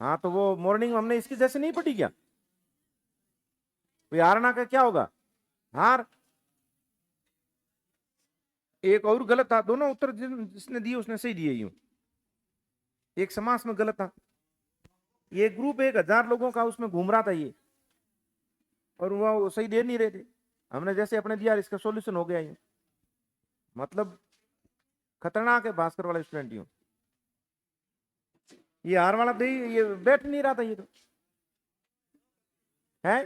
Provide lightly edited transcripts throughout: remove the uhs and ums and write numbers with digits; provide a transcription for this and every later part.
हाँ तो वो मॉर्निंग में हमने इसकी जैसे नहीं पढ़ी क्या? हारना का क्या होगा? हार। एक और गलत था, दोनों उत्तर जिसने दिए उसने सही दिए यूं। एक समास में गलत था। ये ग्रुप 1,000 लोगों का उसमें घूम रहा था ये, और वो सही दे नहीं रहे थे। हमने जैसे अपने दिया इसका सॉल्यूशन हो गया यूं। मतलब खतरनाक है भास्कर वाला स्टूडेंट यूं। ये हार वाला दे, ये बैठ नहीं रहा था ये तो है।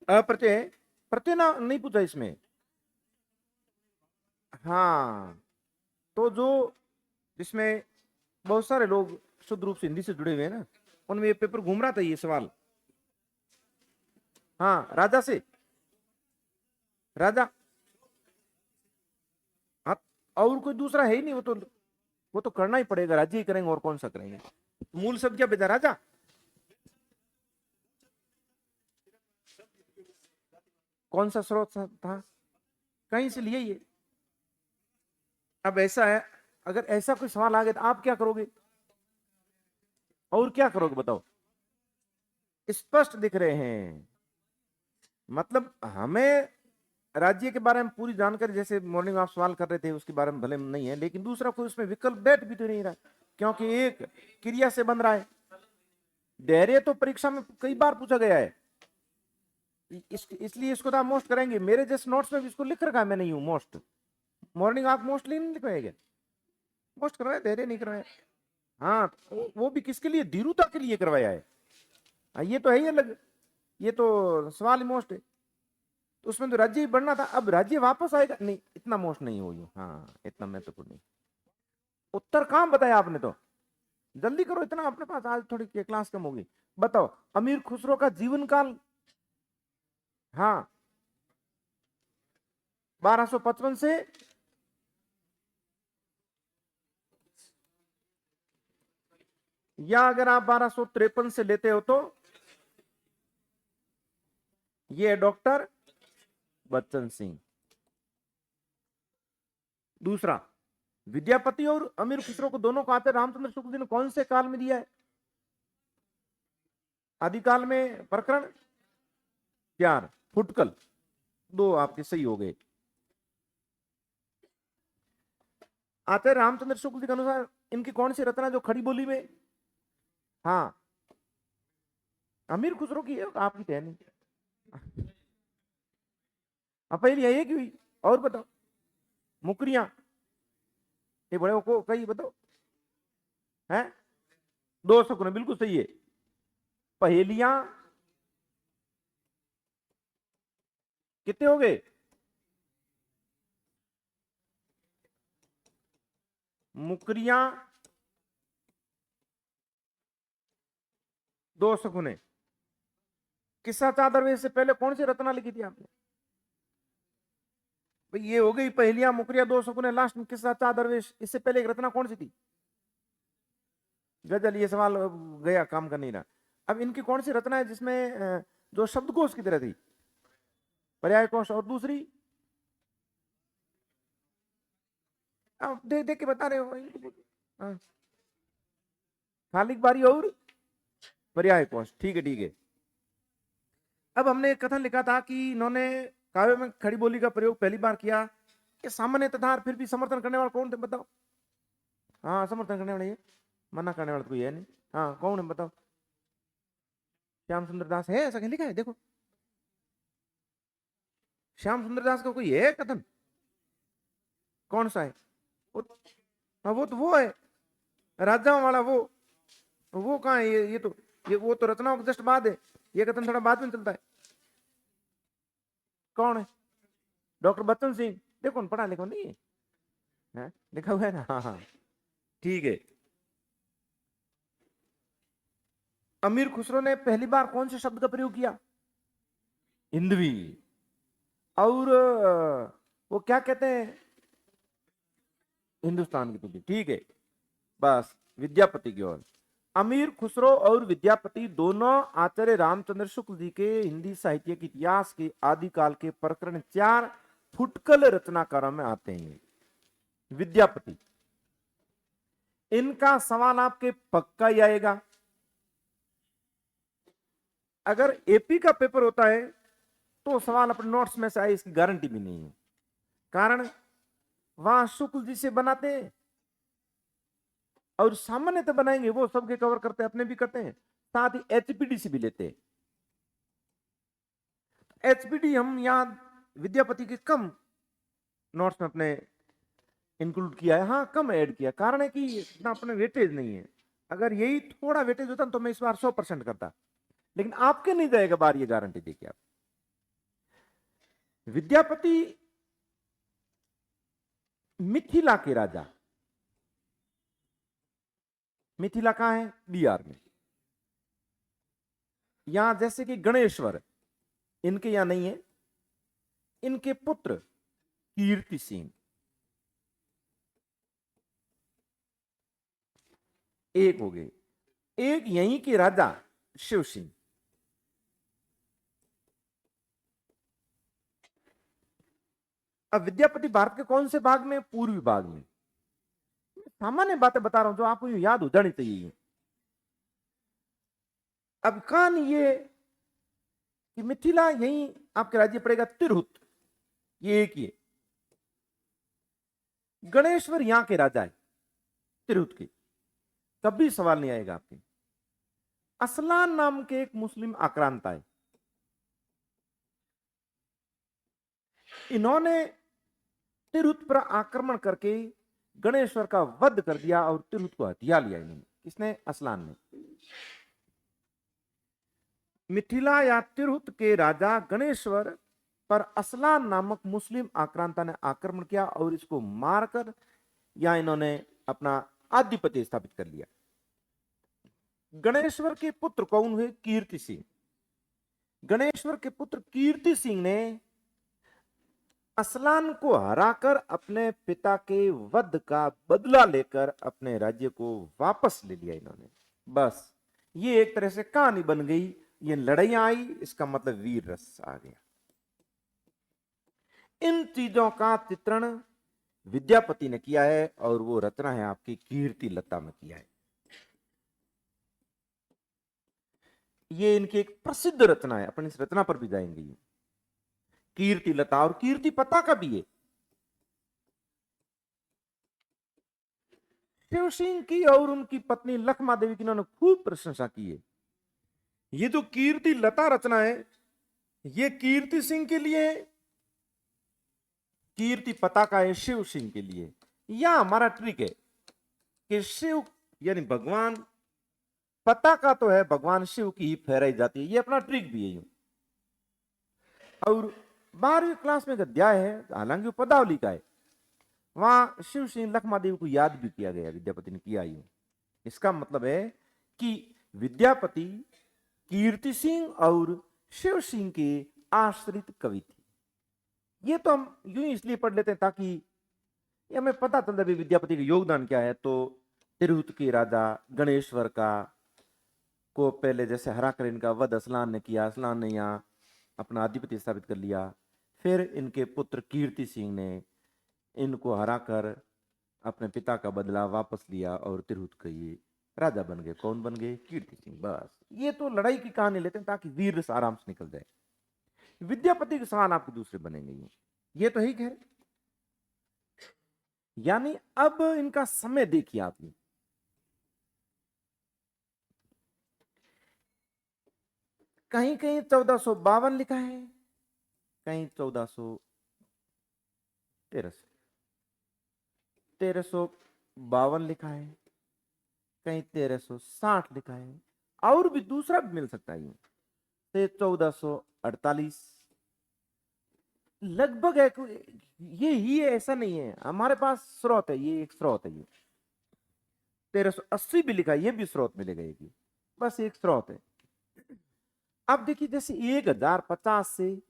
अप्रत्यय, प्रत्यय ना नहीं पूछा इसमें। हाँ तो जो जिसमें बहुत सारे लोग शुद्ध रूप से हिंदी से जुड़े हुए हैं ना, उनमें ये पेपर घूम रहा था ये सवाल। हाँ राजा से, राजा। हाँ और कोई दूसरा है ही नहीं, वो तो करना ही पड़ेगा, राज्य ही करेंगे और कौन सा करेंगे। मूल शब्द क्या बेटा? राजा। कौन सा स्रोत था? कहीं से लिए ये। अब ऐसा है, अगर ऐसा कोई सवाल आ गया तो आप क्या करोगे? और क्या करोगे बताओ? स्पष्ट दिख रहे हैं। मतलब हमें राज्य के बारे में पूरी जानकारी, जैसे मॉर्निंग आप सवाल कर रहे थे उसके बारे में भले में नहीं है, लेकिन दूसरा कोई उसमें विकल्प बैठ भी तो नहीं रहा, क्योंकि एक क्रिया से बन रहा है। धैर्य तो परीक्षा में कई बार पूछा गया है, इसलिए इसको तो आप मोस्ट करेंगे। मेरे जैसे नोट्स में भी इसको लिख रखा है मैंने यूं मोस्ट। मॉर्निंग आप मोस्टली नहीं लिखवाएगा, मोस्ट करवाया, धैर्य नहीं करवाया। हाँ वो भी किसके लिए? धीरुता के लिए करवाया है। ये तो है ही अलग, ये तो सवाल मोस्ट है। तो उसमें तो राज्य ही बढ़ना था, अब राज्य वापस आएगा नहीं, इतना मोस्ट नहीं हो। हाँ इतना महत्वपूर्ण नहीं। उत्तर कहां बताया आपने तो? जल्दी करो, इतना अपने पास आज थोड़ी क्लास कम होगी। बताओ अमीर खुसरो का जीवन काल। हाँ 1255 से, या अगर आप 1253 से लेते हो तो ये है डॉक्टर बच्चन सिंह। दूसरा, विद्यापति और अमीर खुसरो को दोनों को आते रामचंद्र शुक्ल जी ने कौन से काल में दिया है? आदिकाल में प्रकरण 4, फुटकल। दो आपके सही हो गए। आते रामचंद्र शुक्ल जी के अनुसार इनकी कौन सी रचना जो खड़ी बोली में? हाँ अमीर खुसरो की है, आपकी तो है नहीं। पहली है कि हुई? और बताओ। मुकरिया, ये बड़े को कही बताओ है। 2 शकुन बिल्कुल सही है। पहेलियां कितने हो गए? मुकरिया 2 शकुने। किस्सा चादर से पहले कौन सी रचना लिखी थी आपने? भाई ये हो गई पहेलियां, मुकरिया, 2 शकुने, लास्ट में किस्सा चादर। इससे पहले एक रचना कौन सी थी? गजल। ये सवाल गया, काम का नहीं रहा। अब इनकी कौन सी रचना है जिसमें जो शब्दकोश की तरह थी? पर्याय कोश। और दूसरी? आप देख देख के बता रहे हो। हाँ, खालिक बारी और पर्याय कोश। ठीक है ठीक है। अब हमने एक कथन लिखा था कि इन्होंने काव्य में खड़ी बोली का प्रयोग पहली बार किया। ये सामान्य तथा फिर भी समर्थन करने वाला कौन थे बताओ? हाँ समर्थन करने वाले, ये मना करने वाला तो कोई है नहीं। हाँ कौन है बताओ? श्याम सुंदर दास है, ऐसा कहीं लिखा है देखो। श्याम सुंदर दास का कोई है कथन? कौन सा है वो? हाँ वो तो वो है राजाओं वाला वो कहाँ है? ये तो ये वो तो रचनाओं के जस्ट बाद है, ये कथन थोड़ा बाद में चलता है। कौन है? डॉक्टर बच्चन सिंह। देखो पढ़ा लिखो नहीं है, लिखा हुआ है ना। हाँ हाँ ठीक है। अमीर खुसरो ने पहली बार कौन से शब्द का प्रयोग किया? हिंदवी। और वो क्या कहते हैं? हिंदुस्तान की तुझी। ठीक है। बस विद्यापति की ओर। अमीर खुसरो और विद्यापति दोनों आचार्य रामचंद्र शुक्ल जी के हिंदी साहित्य के इतिहास के आदिकाल के प्रकरण 4 फुटकल रचनाकारों में आते हैं। विद्यापति इनका सवाल आपके पक्का ही आएगा। अगर एपी का पेपर होता है तो सवाल अपने नोट्स में से आए इसकी गारंटी भी नहीं है। कारण वहां शुक्ल जी से बनाते हैं और सामान्य तो बनाएंगे, वो सबके कवर करते हैं, अपने भी करते हैं, साथ ही एचपीडी से भी लेते हैं। एचपीडी हम यहां विद्यापति के कम नोट्स में अपने इंक्लूड किया है, हाँ कम ऐड किया, कारण है कि इतना अपने वेटेज नहीं है। अगर यही थोड़ा वेटेज होता तो मैं इस बार 100% करता, लेकिन आपके नहीं जाएगा बार, ये गारंटी देखिए आप। विद्यापति मिथिला के राजा, मिथिला कहां है? बिहार में। यहां जैसे कि गणेश्वर इनके यहां नहीं है, इनके पुत्र कीर्ति सिंह एक हो गए, एक यहीं के राजा शिव सिंह। अब विद्यापति भारत के कौन से भाग में? पूर्वी भाग में। सामान्य बातें बता रहा हूं जो आपको याद हो जानी चाहिए। अब कहानी ये कि मिथिला यहीं आपके राज्य पड़ेगा तिरहुत, ये एक ही है। गणेश्वर यहां के राजा है तिरहुत के, कभी सवाल नहीं आएगा आपके। असलान नाम के एक मुस्लिम आक्रांत आए, इन्होंने तिरहुत पर आक्रमण करके गणेश्वर का वध कर दिया और तिरहुत को हथिया लिया इन्होंने। किसने? असलान ने। मिथिला या तिरहुत के राजा गणेश्वर पर असलान नामक मुस्लिम आक्रांता ने आक्रमण किया और इसको मारकर या इन्होंने अपना आधिपत्य स्थापित कर लिया। गणेश्वर के पुत्र कौन हुए? कीर्ति सिंह। गणेश्वर के पुत्र कीर्ति सिंह ने असलान को हराकर अपने पिता के वध का बदला लेकर अपने राज्य को वापस ले लिया इन्होंने। बस ये एक तरह से कहानी बन गई, ये लड़ाइयां आई, इसका मतलब वीर रस आ गया। इन चीजों का चित्रण विद्यापति ने किया है और वो रचना है आपकी कीर्ति लता में किया है। ये इनकी एक प्रसिद्ध रचना है, अपन इस रचना पर भी जाएंगे। ये कीर्ति लता और कीर्ति पताका भी है। शिव सिंह की और उनकी पत्नी लखमा देवी की इन्होंने खूब प्रशंसा की है। ये जो कीर्ति लता रचना है ये कीर्ति सिंह के लिए, कीर्ति पताका है शिव सिंह के लिए। यह हमारा ट्रिक है कि शिव यानी भगवान, पताका तो है भगवान शिव की ही फहराई जाती है, ये अपना ट्रिक भी है यूं। और 12वीं क्लास में एक अध्याय है, हालांकि वो पदावली का है, वहां शिव सिंह लखमा देवी को याद भी किया गया, विद्यापति ने किया यूं। इसका मतलब है कि विद्यापति कीर्ति सिंह और शिव सिंह के आश्रित कवि थे। ये तो हम यूं इसलिए पढ़ लेते हैं ताकि ये हमें पता चलता है विद्यापति का योगदान क्या है। तो तिरहुत के राजा गणेश्वर का को पहले जैसे हराकर इनका वध असलान ने किया, असलान ने यहाँ अपना आधिपत्य स्थापित कर लिया, फिर इनके पुत्र कीर्ति सिंह ने इनको हराकर अपने पिता का बदला वापस लिया और तिरहुत के ये राजा बन गए। कौन बन गए? कीर्ति सिंह। बस ये तो लड़ाई की कहानी लेते हैं ताकि वीर से आराम से निकल जाए। विद्यापति के सवाल आपके दूसरे बनेंगे ये तो ही है। यानी अब इनका समय देखिए आप, कहीं कहीं 1452 लिखा है, कहीं 1352 लिखा है, कहीं 1360 लिखा है, और भी दूसरा भी मिल सकता है ये 1448 लगभग है। ये ही है, ऐसा नहीं है, हमारे पास स्रोत है, ये एक स्रोत है। ये 1380 भी लिखा है, ये भी स्रोत मिलेगा, ये बस एक स्रोत है। अब देखिए जैसे 1050 से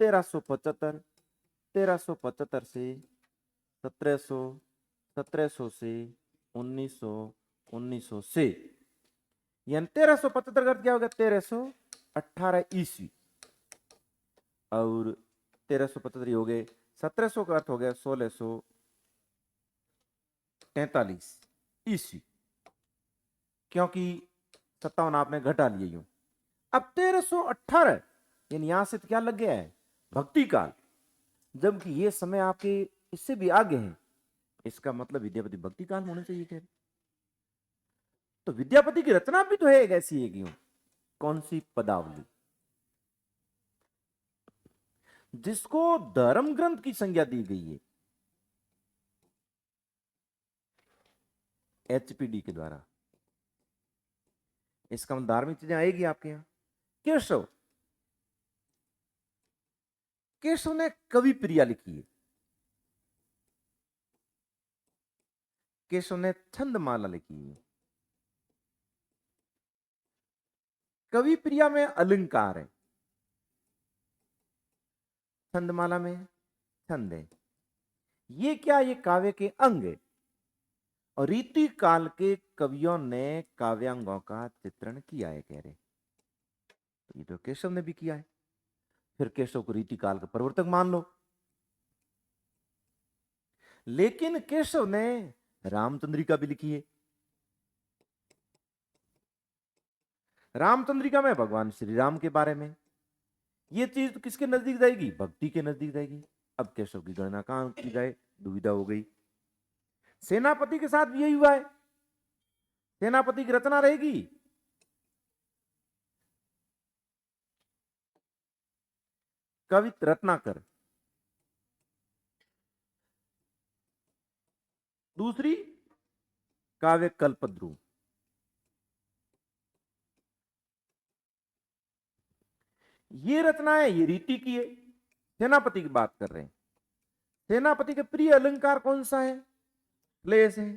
1375, 1375 से 1700, 1700 से 1900, 1900 से यानी 1375 का क्या होगा? 1318 ईस्वी। और 1375 हो गए, 1700 का अर्थ हो गया 1643। ईसी, क्योंकि 57 आपने घटा लिए यूं। अब 1318 यानी यहां से तो क्या लग गया है, भक्ति काल, जबकि ये समय आपके इससे भी आगे हैं। इसका मतलब विद्यापति भक्ति काल में होने चाहिए। कह तो विद्यापति की रचना भी तो है एक ऐसी है, क्यों, कौन सी, पदावली, जिसको धर्म ग्रंथ की संज्ञा दी गई है एचपीडी के द्वारा। इसका मतलब धार्मिक चीजें आएगी आपके यहां। केशव, केशव ने कवि प्रिया लिखी है। केशव ने छंदमाला लिखी है। कवि प्रिया में अलंकार है, छंदमाला में छंद है। ये क्या, ये काव्य के अंग है। और रीति काल के कवियों ने काव्यांगों का चित्रण किया है, कह रहे। तो ये तो केशव ने भी किया है, फिर केशव को रीति काल का प्रवर्तक मान लो। लेकिन केशव ने रामचंद्रिका भी लिखी है। रामचंद्रिका में भगवान श्री राम के बारे में। ये चीज तो किसके नजदीक जाएगी, भक्ति के नजदीक जाएगी। अब केशव की गणना कहां की जाए, दुविधा हो गई। सेनापति के साथ भी यही हुआ है। सेनापति की रचना रहेगी कवित रत्नाकर, दूसरी काव्य कल्पद्रु। ये रचनाएं ये रीति की है। सेनापति की बात कर रहे हैं। सेनापति के प्रिय अलंकार कौन सा है, क्लेश है।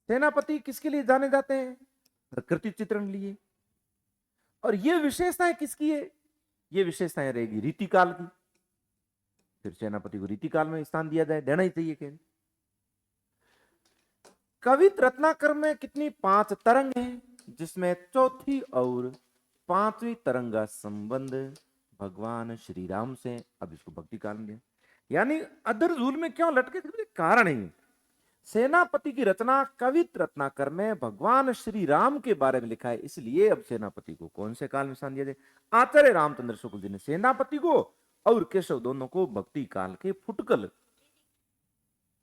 सेनापति किसके लिए जाने जाते हैं, प्रकृति चित्रण लिए। और ये विशेषताएं किसकी है, ये विशेषताएं रहेगी रीति काल की। फिर सेनापति को रीति काल में स्थान दिया जाए, देना ही चाहिए। कह कवित रत्नाकर में कितनी, 5 तरंग हैं, जिसमें चौथी और 5वीं तरंग का संबंध भगवान श्री राम से। अब इसको भक्ति काल में दिया। यानी अदर झूल में क्यों लटके थे, कारण है। सेनापति की रचना कवित रत्नाकर में भगवान श्री राम के बारे में लिखा है, इसलिए अब सेनापति को कौन से काल में स्थान दिया जाए। आचार्य रामचंद्र शुक्ल जी ने सेनापति को और केशव दोनों को भक्ति काल के फुटकल,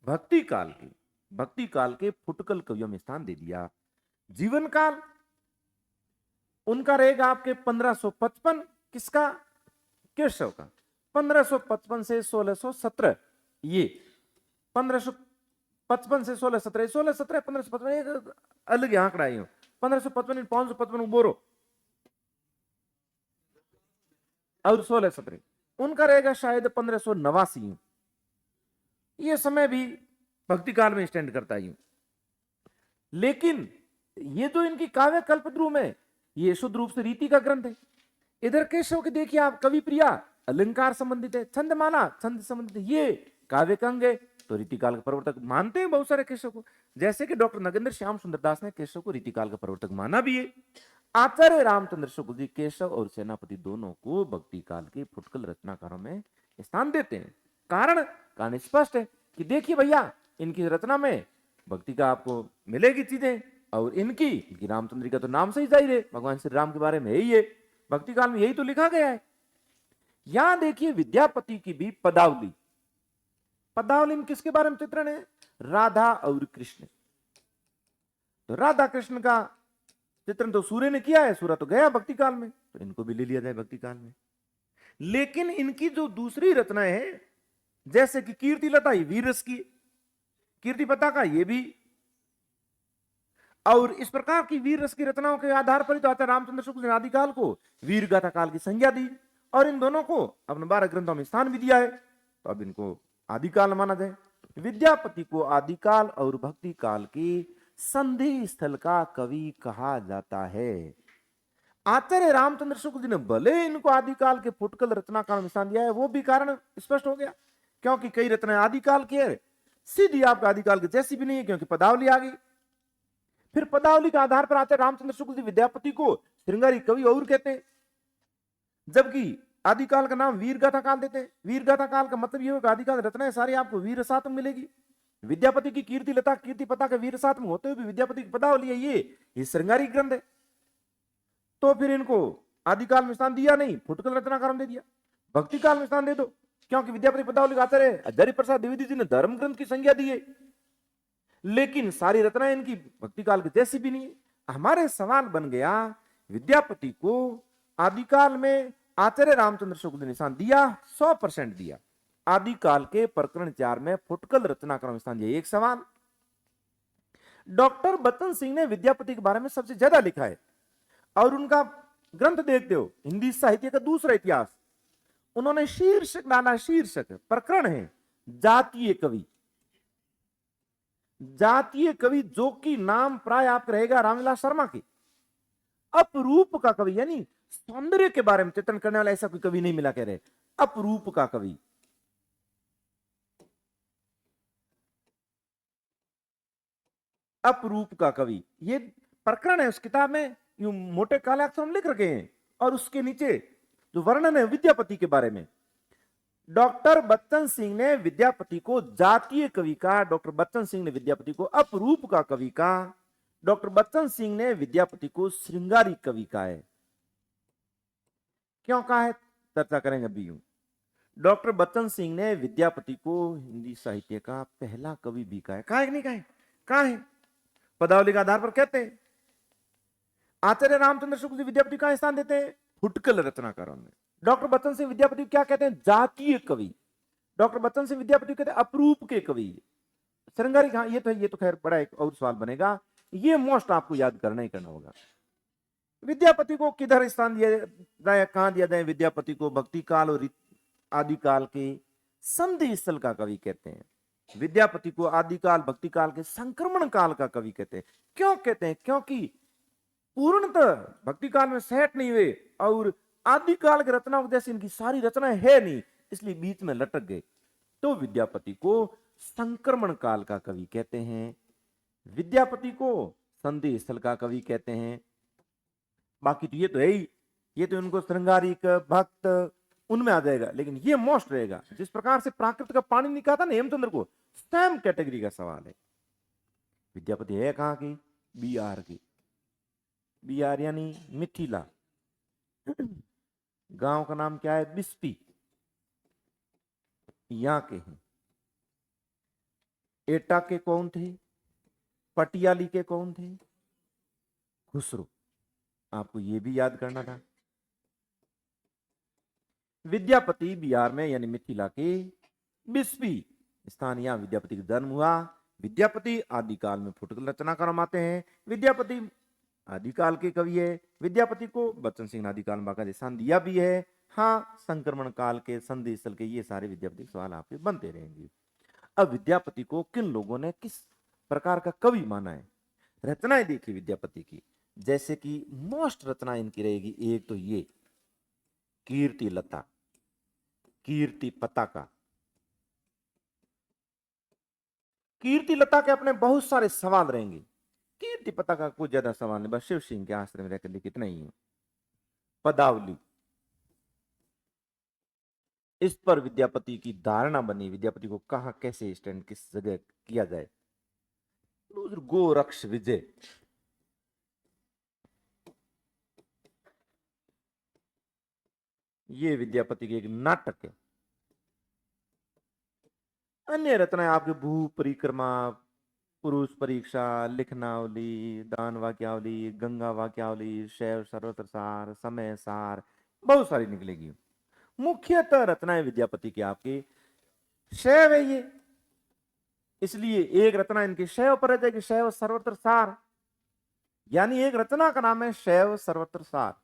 भक्ति काल के फुटकल कवियों में स्थान दे दिया। जीवन काल उनका रहेगा आपके 1555, किसका, केशव का। 1555 से 1617, ये 1555 से 1617, 1617 1555 एक अलग आंकड़ा है। 1555 555 बोरो और 1617 उनका रहेगा शायद 1589। ये समय भी भक्ति काल में स्टैंड करता है। लेकिन ये जो इनकी काव्य कल्पद्रु में, ये शुद्ध रूप से रीति का ग्रंथ है। इधर केशव के देखिए आप, कवि प्रिया अलंकार संबंधित है, छंदमाला छंद संबंधित है, ये काव्य का अंग है। तो रीतिकाल का प्रवर्तक मानते हैं बहुत सारे केशव को, जैसे कि डॉक्टर नगेंद्र श्याम सुंदर दास ने केशव को रीतिकाल का प्रवर्तक माना भी है। आचार्य रामचंद्र शुक्ल जी केशव और सेनापति दोनों को भक्ति काल के फुटकल रचनाकारों में स्थान देते हैं। कारण स्पष्ट है कि देखिए भैया, इनकी रचना में भक्ति का आपको मिलेगी चीजें, और इनकी रामचंद्रिका तो नाम से ही जाहिर है, भगवान श्री राम के बारे में यही है, भक्ति काल में यही तो लिखा गया है। यहां देखिए विद्यापति की भी पदावली, पदावली में किसके बारे में चित्रण है, राधा और कृष्ण। तो राधा कृष्ण का चित्रण तो सूर्य ने किया है, सूर्य तो गया भक्ति काल में, तो इनको भी ले लिया जाए भक्ति काल में। लेकिन इनकी जो दूसरी रचनाएं हैं, जैसे कि कीर्ति लता, ये वीर रस की, कीर्ति पताका ये भी, और इस प्रकार की वीर रस की रचनाओं के आधार पर ही तो आचार्य रामचंद्र शुक्ल ने आदिकाल को वीर गाथा काल की संज्ञा दी, और इन दोनों को अपने 12 ग्रंथों में स्थान भी दिया है। तो अब इनको आदिकाल माना जाए। विद्यापति को आदिकाल और भक्ति काल की संधि स्थल का कवि कहा जाता है। आचार्य रामचंद्र शुक्ल जी ने भले इनको आदिकाल के फुटकल रचनाकाल में स्थान दिया है, वो भी कारण स्पष्ट हो गया, क्योंकि कई रचनाएं आदिकाल की है, सीधी आपका आदिकाल की जैसी भी नहीं है, क्योंकि पदावली आ गई। फिर पदावली के आधार पर आचार्य रामचंद्र शुक्ल जी विद्यापति को श्रृंगारी कवि और कहते हैं, जबकि आदिकाल का नाम वीर गाथा काल देते हैं। वीर गाथा काल का मतलब ये होगा आदिकाल रचनाएं सारी आपको वीर रसात्मक मिलेगी, विद्यापति की कीर्ति लता कीर्ति पताका वीर साथ में होते हुए भी विद्यापति की पदावली है, ये श्रृंगारिक ग्रंथ है। तो फिर इनको आदिकाल में स्थान दिया नहीं, फुटकल रत्नाकर में दे दिया। भक्ति काल में स्थान दे दो, क्योंकि विद्यापति पदावली का आचार्य हजारी प्रसाद द्विवेदी जी ने धर्म ग्रंथ की संज्ञा दी है, लेकिन सारी रचना इनकी भक्ति काल की जैसी भी नहीं है। हमारे सवाल बन गया, विद्यापति को आदिकाल में आचार्य रामचंद्र शुक्ल ने स्थान दिया, 100% दिया। आदिकाल के प्रकरण 4 में फुटकल रचनाकर में स्थान दिया। एक सवाल, डॉक्टर बच्चन सिंह ने विद्यापति के बारे में सबसे ज्यादा लिखा है और उनका ग्रंथ देखते हो हिंदी साहित्य का दूसरा इतिहास, उन्होंने शीर्षक डाला, शीर्षक प्रकरण है जातीय कवि। जातीय कवि जो कि नाम प्राय आपका रहेगा रामविलास शर्मा की। अपरूप का कवि यानी सौंदर्य के बारे में चित्रण करने वाला ऐसा कोई कवि नहीं मिला, कह रहे अपरूप का कवि। अपरूप का कवि ये प्रकरण है उस किताब में, यूं मोटे काले अक्षरों में लिख रखे हैं और उसके नीचे जो वर्णन है विद्यापति के बारे में। डॉक्टर बच्चन सिंह ने विद्यापति को जातीय कवि का, डॉक्टर बच्चन सिंह ने विद्यापति को अपरूप का कवि का, डॉक्टर बच्चन सिंह ने विद्यापति को श्रृंगारिक कवि का है। क्यों कहा है चर्चा करेंगे अभी। यूं डॉक्टर बच्चन सिंह ने विद्यापति को हिंदी साहित्य का पहला कवि भी कहा है। कहा है कि नहीं कहा है? कहा है? पदावली के आधार पर कहते हैं। आचार्य रामचंद्र शुक्ल जी विद्यापति का स्थान देते हैं फुटकल रत्नाकरों में। डॉक्टर बच्चन सिंह विद्यापति क्या कहते हैं? जातीय कवि। डॉक्टर बच्चन सिंह विद्यापति कहते हैं अपरूप के कवि, श्रृंगारिक। हाँ ये तो खैर बड़ा एक और सवाल बनेगा, ये मोस्ट आपको याद करना ही करना होगा। विद्यापति को किधर स्थान दिया जाए, कहां दिया जाए? विद्यापति को भक्ति काल और आदिकाल के संधि स्थल का कवि कहते हैं। विद्यापति को आदिकाल भक्ति काल के संक्रमण काल का कवि कहते हैं। क्यों कहते हैं? क्योंकि पूर्णतः भक्ति काल में सेट नहीं हुए और आदिकाल की रचनाओं जैसी इनकी सारी रचनाएं है नहीं, इसलिए बीच में लटक गए। तो विद्यापति को संक्रमण काल का कवि कहते हैं, विद्यापति को संधि स्थल का कवि कहते हैं। बाकी तो ये तो है ही, ये तो इनको श्रृंगारिक भक्त उनमें आ जाएगा, लेकिन ये मोस्ट रहेगा। जिस प्रकार से प्राकृत का पानी नहीं कहा था ना हेमचंद्र को, सेम कैटेगरी का सवाल है। विद्यापति है कहां की? बिहार की। बिहार यानी मिथिला। गांव का नाम क्या है? बिस्पी। यहां के हैं। एटा के कौन थे? पटियाली के कौन थे? खुसरो। आपको यह भी याद करना था। विद्यापति बिहार में यानी मिथिला के बिस्पी स्थान, यहां विद्यापति का जन्म हुआ। विद्यापति आदिकाल में फुटकल रचनाकार आते हैं। विद्यापति आदिकाल के कवि है। विद्यापति को बच्चन सिंह ने आदिकाल में बाकायदा स्थान दिया भी है। हाँ, संक्रमण काल के संधि स्थल के ये सारे विद्यापति सवाल आपके बनते रहेंगे। अब विद्यापति को किन लोगों ने किस प्रकार का कवि माना है? रचनाएं देखिए विद्यापति की, जैसे कि मोस्ट रचना इनकी रहेगी एक तो ये कीर्ति लता, कीर्ति पताका। कीर्ति लता के अपने बहुत सारे सवाल रहेंगे। कीर्ति पताका कोई ज्यादा सवाल नहीं, बस शिव सिंह के आश्रम में रहकर लिखित नहीं है। पदावली, इस पर विद्यापति की धारणा बनी, विद्यापति को कहां कैसे स्टैंड किस जगह किया जाए। गोरक्ष विजय, ये विद्यापति की एक नाटक है। अन्य रचनाएं आपके भू परिक्रमा, पुरुष परीक्षा, लिखनावली, दान वाक्यावली, गंगा वाक्यावली, शैव सर्वत्र सार, समय सार, बहुत सारी निकलेगी। मुख्यतः रचनाएं विद्यापति की आपकी शैव है ये, इसलिए एक रचना इनकी शैव पर रह जाएगी, शैव सर्वत्र सार। यानी एक रचना का नाम है शैव सर्वत्र सार।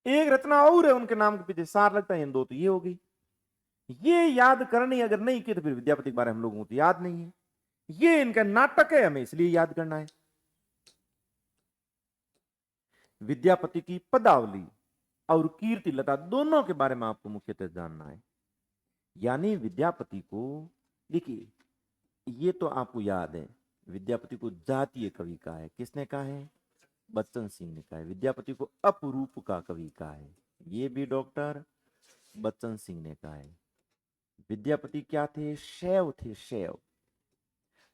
एक रचना और है उनके नाम के पीछे सार लगता है, इन दो तो ये होगी। ये याद करनी अगर नहीं की तो फिर विद्यापति के बारे में हम लोगों को याद नहीं है। ये इनका नाटक है, हमें इसलिए याद करना है। विद्यापति की पदावली और कीर्ति लता दोनों के बारे में आपको मुख्यतः जानना है। यानी विद्यापति को देखिए, ये तो आपको याद है, विद्यापति को जातीय कवि कहा है। किसने कहा है? बच्चन सिंह ने कहा है। विद्यापति को अपरूप का कवि कहा है, ये भी डॉक्टर बच्चन सिंह ने कहा है। विद्यापति क्या थे? शैव थे, शैव।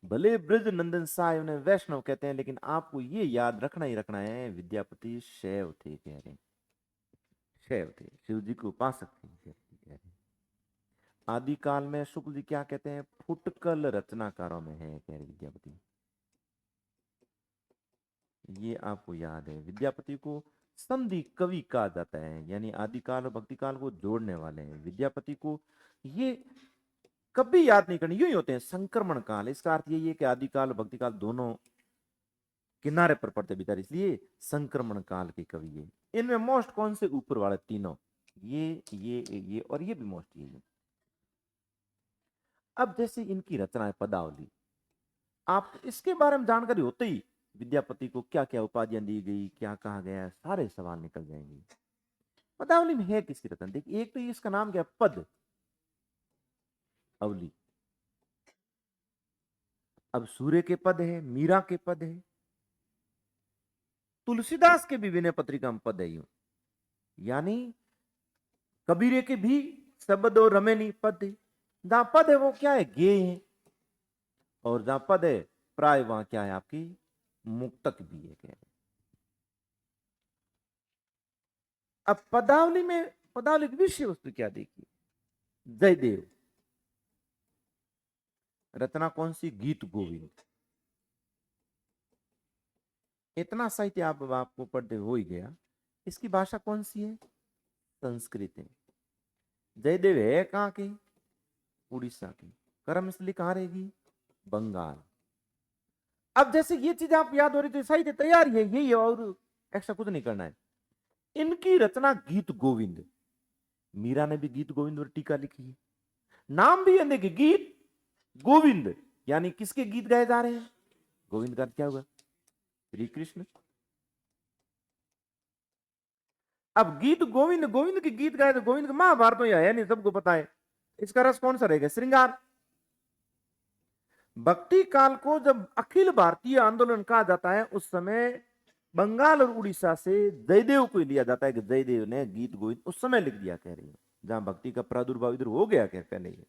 भले ब्रज नंदन साहेब ने वैष्णव कहते हैं, लेकिन आपको ये याद रखना ही रखना है, विद्यापति शैव थे, कह रहे हैं। शैव थे, शिव जी के उपासक थे, कह रहे हैं। आदिकाल में शुक्ल जी क्या कहते हैं? फुटकल रचनाकारों में है, कह रहे विद्यापति। ये आपको याद है। विद्यापति को संधि कवि कहा जाता है, यानी आदिकाल और भक्ति काल को जोड़ने वाले हैं। विद्यापति को ये कभी याद नहीं करनी, यूं ही होते हैं संक्रमण काल। इसका अर्थ यही है कि आदिकाल और भक्ति काल दोनों किनारे पर पड़ते भीतर, इसलिए संक्रमण काल के कवि है। इनमें मोस्ट कौन से? ऊपर वाले तीनों, ये और ये भी मोस्ट ये। अब जैसे इनकी रचना है पदावली, आप इसके बारे में जानकारी होते ही विद्यापति को क्या क्या उपाधियां दी गई, क्या कहा गया, सारे सवाल निकल जाएंगे। पदावली में है किसकी रचना? देखिए, एक तो इसका नाम क्या? पद अवली। अब सूर्य के पद है, मीरा के पद है, तुलसीदास के भी विनय पत्रिका में पद है यूं, यानी कबीरे के भी शब्द और रमेनी पद है। जहां पद है वो क्या है? गेय है। और जहां पद है प्राय वहां क्या है? आपकी मुक्तक भी है, कह रहे। अब पदावली में, पदावली की विषय वस्तु क्या देखिए? जयदेव। रचना कौन सी? गीत गोविंद। इतना साहित्य आपको पढ़ते हो ही गया। इसकी भाषा कौन सी है? संस्कृत है। जयदेव है कहां की? उड़ीसा की। कर्मस्थली कहां रहेगी? बंगाल। अब जैसे ये चीज आप याद हो रही थी, साहित्य तैयार है, यही है, और एक्स्ट्रा कुछ नहीं करना है। इनकी रचना गीत गोविंद। मीरा ने भी गीत गोविंद पर टीका लिखी है। नाम भी है, देखिए, गीत गोविंद, यानी किसके गीत गाए जा रहे हैं? गोविंद का क्या हुआ? श्री कृष्ण। अब गीत गोविंद, गोविंद के गीत गाए तो गोविंद का महाभारत में है नहीं, सबको पता है। इसका रस कौन सा रहेगा? श्रृंगार। भक्ति काल को जब अखिल भारतीय आंदोलन कहा जाता है, उस समय बंगाल और उड़ीसा से जयदेव को लिया जाता है कि जयदेव ने गीत गोविंद उस समय लिख दिया, कह रही है। जहां भक्ति का प्रादुर्भाव इधर हो गया, कह पहले ही।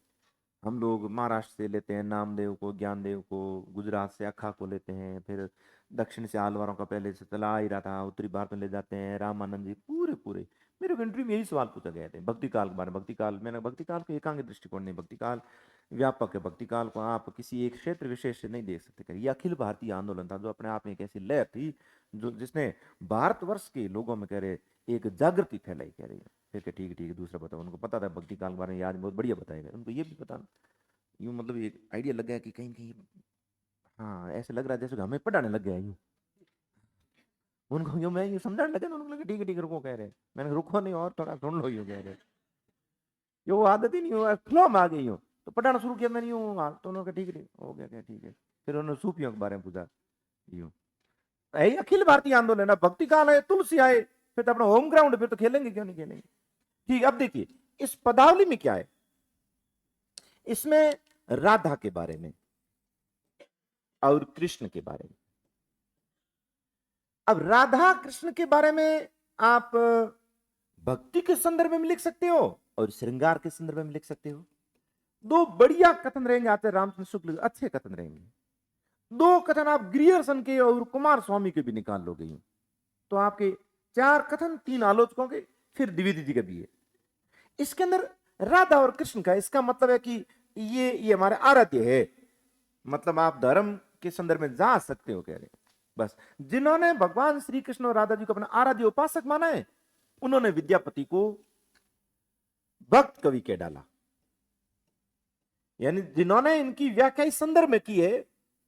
हम लोग महाराष्ट्र से लेते हैं नामदेव को, ज्ञानदेव को, गुजरात से अखा को लेते हैं, फिर दक्षिण से आलवारों का पहले से चला ही रहा था, उत्तरी भारत में ले जाते हैं, रामानंद जी, पूरे पूरे। मेरे कंट्री में यही सवाल पूछा गया था भक्ति काल के बारे में। भक्ति काल, मैंने भक्ति काल को एकांग दृष्टिकोण नहीं, भक्ति काल व्यापक है। भक्ति काल को आप किसी एक क्षेत्र विशेष से नहीं देख सकते। ये अखिल भारतीय आंदोलन था, जो अपने आप में एक ऐसी लहर थी जो जिसने भारतवर्ष के लोगों में, कह रहे, एक जागृति फैलाई, कह रही है। फिर ठीक ठीक, दूसरा बताओ। उनको पता था भक्ति काल के बारे में, आज बहुत बढ़िया बताएगा। उनको ये भी पता, यूं मतलब एक आइडिया लग गया कि कहीं कहीं, हाँ, ऐसे लग रहा है जैसे हमें पढ़ाने लग गया यूं। उनको यूं मैं यूं समझाने लगे, उनको लगे ठीक है ठीक है, रुको, कह रहे। मैंने रुको नहीं, और थोड़ा सुन लो, यूं कह रहे। ये वो आदत ही नहीं हुआ, फ्लो में आ गई यूं, तो पढ़ाना शुरू किया मैंने यूं, तो उन्होंने कहा ठीक है हो गया, क्या ठीक है। फिर उन्होंने सूफियों के बारे में पूछा यूं। अखिल भारतीय आंदोलन है, भक्ति काल है, तुलसी आए, फिर तो अपना होम ग्राउंड, फिर तो खेलेंगे, क्यों नहीं खेलेंगे। ठीक, अब देखिए इस पदावली में क्या है। इसमें राधा के बारे में और कृष्ण के बारे में। अब राधा कृष्ण के बारे में आप भक्ति के संदर्भ में लिख सकते हो और श्रृंगार के संदर्भ में लिख सकते हो। दो बढ़िया कथन रहेंगे आचार्य रामचंद्र शुक्ल, अच्छे कथन रहेंगे। दो कथन आप ग्रियर्सन के और कुमार स्वामी के भी निकाल लोगे, तो आपके 4 कथन, 3 आलोचकों के, फिर द्विवेदी जी का भी है। इसके अंदर राधा और कृष्ण का, इसका मतलब है कि ये हमारे आराध्य है, मतलब आप धर्म के संदर्भ में जा सकते हो, कह रहे। बस जिन्होंने भगवान श्री कृष्ण और राधा जी को अपना आराध्य उपासक माना है, उन्होंने विद्यापति को भक्त कवि कह डाला। यानी जिन्होंने इनकी व्याख्या इस संदर्भ में की है,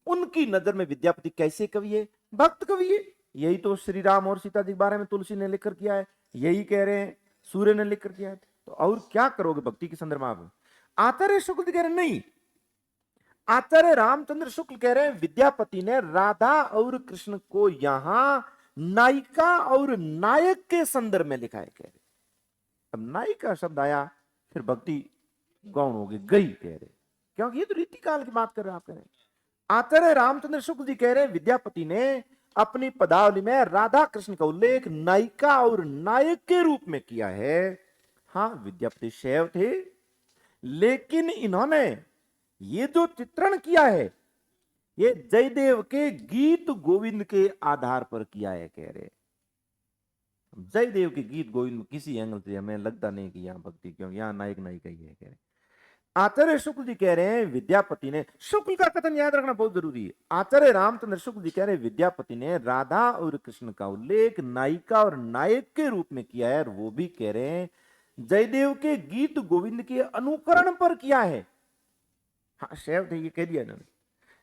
उनकी नजर में विद्यापति कैसे कवि है? भक्त कवि है। यही तो श्री राम और सीता जी के बारे में तुलसी ने लिखकर किया है, यही कह रहे हैं सूर्य ने लिखकर किया है। तो और क्या करोगे भक्ति के संदर्भ में आप? आचार्य शुक्ल कह रहे नहीं, आचार्य रामचंद्र शुक्ल कह रहे हैं विद्यापति ने राधा और कृष्ण को यहां नायिका और नायक के संदर्भ में लिखा है, कह रहे। अब नायिका शब्द आया, फिर भक्ति गौण हो गई, गई, कह रहे, क्योंकि ये तो रीति काल की बात कर रहे हैं आप, कह रहे। आचार्य रामचंद्र शुक्ल जी कह रहे हैं विद्यापति ने अपनी पदावली में राधा कृष्ण का उल्लेख नायिका और नायक के रूप में किया है। हाँ, विद्यापति शैव थे, लेकिन इन्होंने ये जो चित्रण किया है ये जयदेव के गीत गोविंद के आधार पर किया है, कह रहे। जयदेव के गीत गोविंद किसी एंगल से हमें लगता नहीं कि यहाँ भक्ति, क्योंकि यहाँ नायक नायिका ही है, कह रहे। आचार्य शुक्ल जी कह रहे हैं विद्यापति ने, शुक्ल का कथन याद रखना बहुत जरूरी है। आचार्य रामचंद्र शुक्ल जी कह रहे हैं विद्यापति ने राधा और कृष्ण का उल्लेख नायिका और नायक के रूप में किया है, और वो भी कह रहे हैं जयदेव के गीत गोविंद के अनुकरण पर किया है। हाँ, शैव थे, ये कह दिया इन्होंने।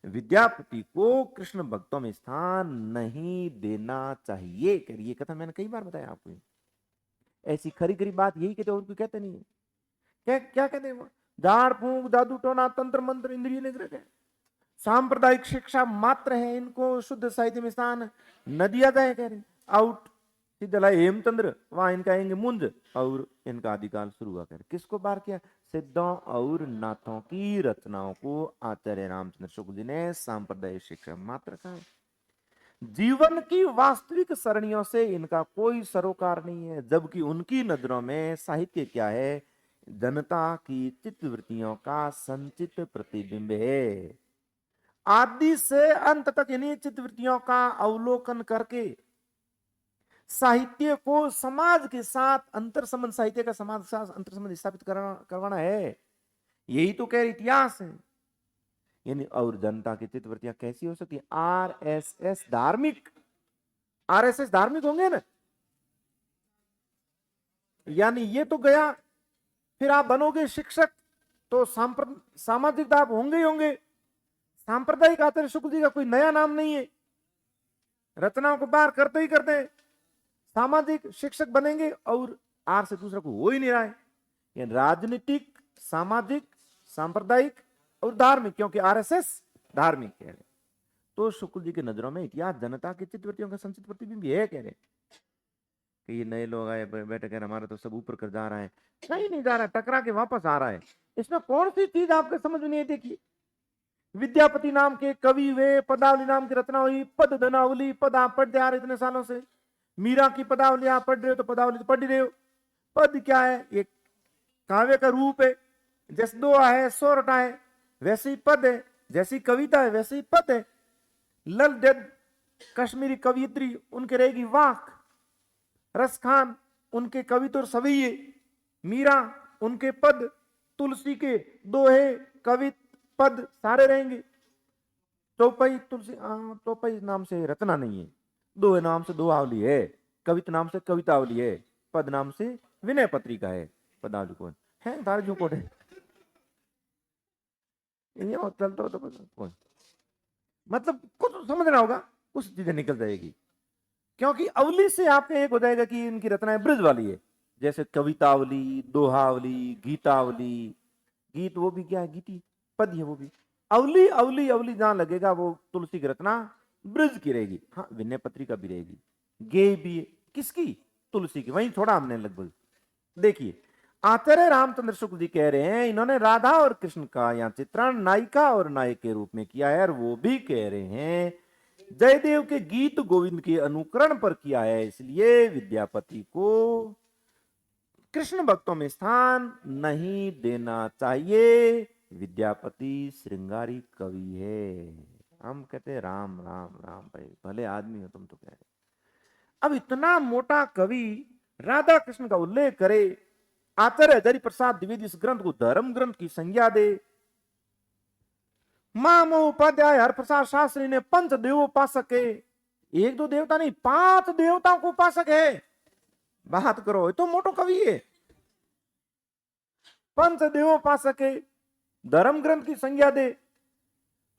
विद्यापति को कृष्ण भक्तों में स्थान नहीं देना चाहिए, कह रही। ये कथन मैंने कई बार बताया आपको। ऐसी खरी खरी बात यही कहते, और कोई कहते नहीं है। क्या क्या कहते हैं? झाड़ फूंक, जादू टोना, तंत्र मंत्र, इंद्रिय निग्रह है, सांप्रदायिक शिक्षा मात्र है, इनको शुद्ध साहित्य में स्थान न दिया जाए, कह रहे। आउट सिद्धलाय हेमचंद्र, वहां इनका आएंगे मुंज, और इनका आदिकाल शुरू हुआ। कर किसको बार किया? सिद्धों और नाथों की रचनाओं को आचार्य रामचंद्र शुक्ल जी ने सांप्रदायिक शिक्षा मात्र कहा। जीवन की वास्तविक सरणियों से इनका कोई सरोकार नहीं है, जबकि उनकी नजरों में साहित्य क्या है? जनता की चित्तवृत्तियों का संचित प्रतिबिंब है। आदि से अंत तक इन्हीं चित्तवृत्तियों का अवलोकन करके साहित्य को समाज के साथ अंतर संबंध, साहित्य का समाज के साथ अंतर संबंध स्थापित करवाना है। यही तो कह इतिहास है। यानी और जनता की चित्तवृत्तियां कैसी हो सकती है? आरएसएस धार्मिक, आरएसएस धार्मिक होंगे ना, यानी ये तो गया। फिर आप बनोगे शिक्षक तो सामाजिक आप होंगे ही होंगे। सांप्रदायिक आचार्य शुक्ल जी का कोई नया नाम नहीं है, रचनाओं को बाहर करते ही करते हैं। सामाजिक शिक्षक बनेंगे, और आर से दूसरा को हो ही नहीं रहा है। ये राजनीतिक, सामाजिक, सांप्रदायिक और धार्मिक, क्योंकि आरएसएस धार्मिक कह रहे। तो शुक्ल जी की नजरों में इतिहास जनता की चित्तवृत्तियों का संचित प्रतिबिंब है, कह रहे कि ये नए लोग आए बैठे, कह रहे हमारा तो सब ऊपर कर जा रहा है। नहीं जा रहा, टकरा के वापस आ रहा है। इसमें कौन सी चीज आपके समझ में नहीं देखी? विद्यापति नाम के कवि वे, पदावली नाम की रचना हुई, पद धनावली, पद आप पढ़ते आ रहे इतने सालों से। मीरा की पदावली आप पढ़ रहे हो तो पदावली तो पढ़ ही रहे हो। पद क्या है? ये काव्य का रूप है। जैसे दोहा है, सोरठा है, वैसे ही पद है। जैसी कविता है वैसे ही पद है। लल डेद कश्मीरी कवियत्री, उनके रहेगी वाक। रस खान, उनके कविता और सवैये। मीरा, उनके पद। तुलसी के दोहे, कवित, पद सारे रहेंगे। चौपाई, तुलसी चौपाई नाम से रचना नहीं है, दोहे नाम से दोहावली है, कविता नाम से कवितावली है, पद नाम से विनय पत्रिका है। पदावली कौन है? दारू कोट है, चलता हो तो कौन, मतलब कुछ समझना होगा, कुछ चीजें निकल जाएगी। क्योंकि अवली से आपने एक हो जाएगा कि इनकी रचनाएं ब्रज वाली है, जैसे कवितावली, दोहावली, गीतावली। गीत वो भी क्या है? गीति पद है वो भी। अवली अवली अवली जहां लगेगा वो तुलसी की रचना ब्रज की रहेगी। हाँ, विनय पत्रिका भी रहेगी। गे भी किसकी? तुलसी की। वहीं थोड़ा हमने लगभग देखिए। आचार्य रामचंद्र शुक्ल जी कह रहे हैं इन्होंने राधा और कृष्ण का यहाँ चित्रण नायिका और नायक के रूप में किया है, और वो भी कह रहे हैं जयदेव के गीत गोविंद के अनुकरण पर किया है, इसलिए विद्यापति को कृष्ण भक्तों में स्थान नहीं देना चाहिए। विद्यापति श्रृंगारी कवि है। हम कहते हैं राम राम राम, भाई भले आदमी हो तुम तो कह रहे। अब इतना मोटा कवि राधा कृष्ण का उल्लेख करे, आचार्य हजारी प्रसाद द्विवेदी इस ग्रंथ को धर्म ग्रंथ की संज्ञा दे। मामो उपाध्याय हरप्रसाद शास्त्री ने पंच देवोपासक है, एक दो देवता नहीं 5 देवताओं को उपासक है। बात करो, तो मोटो कवि है, पंच देवोपासक है, धर्म ग्रंथ की संज्ञा दे।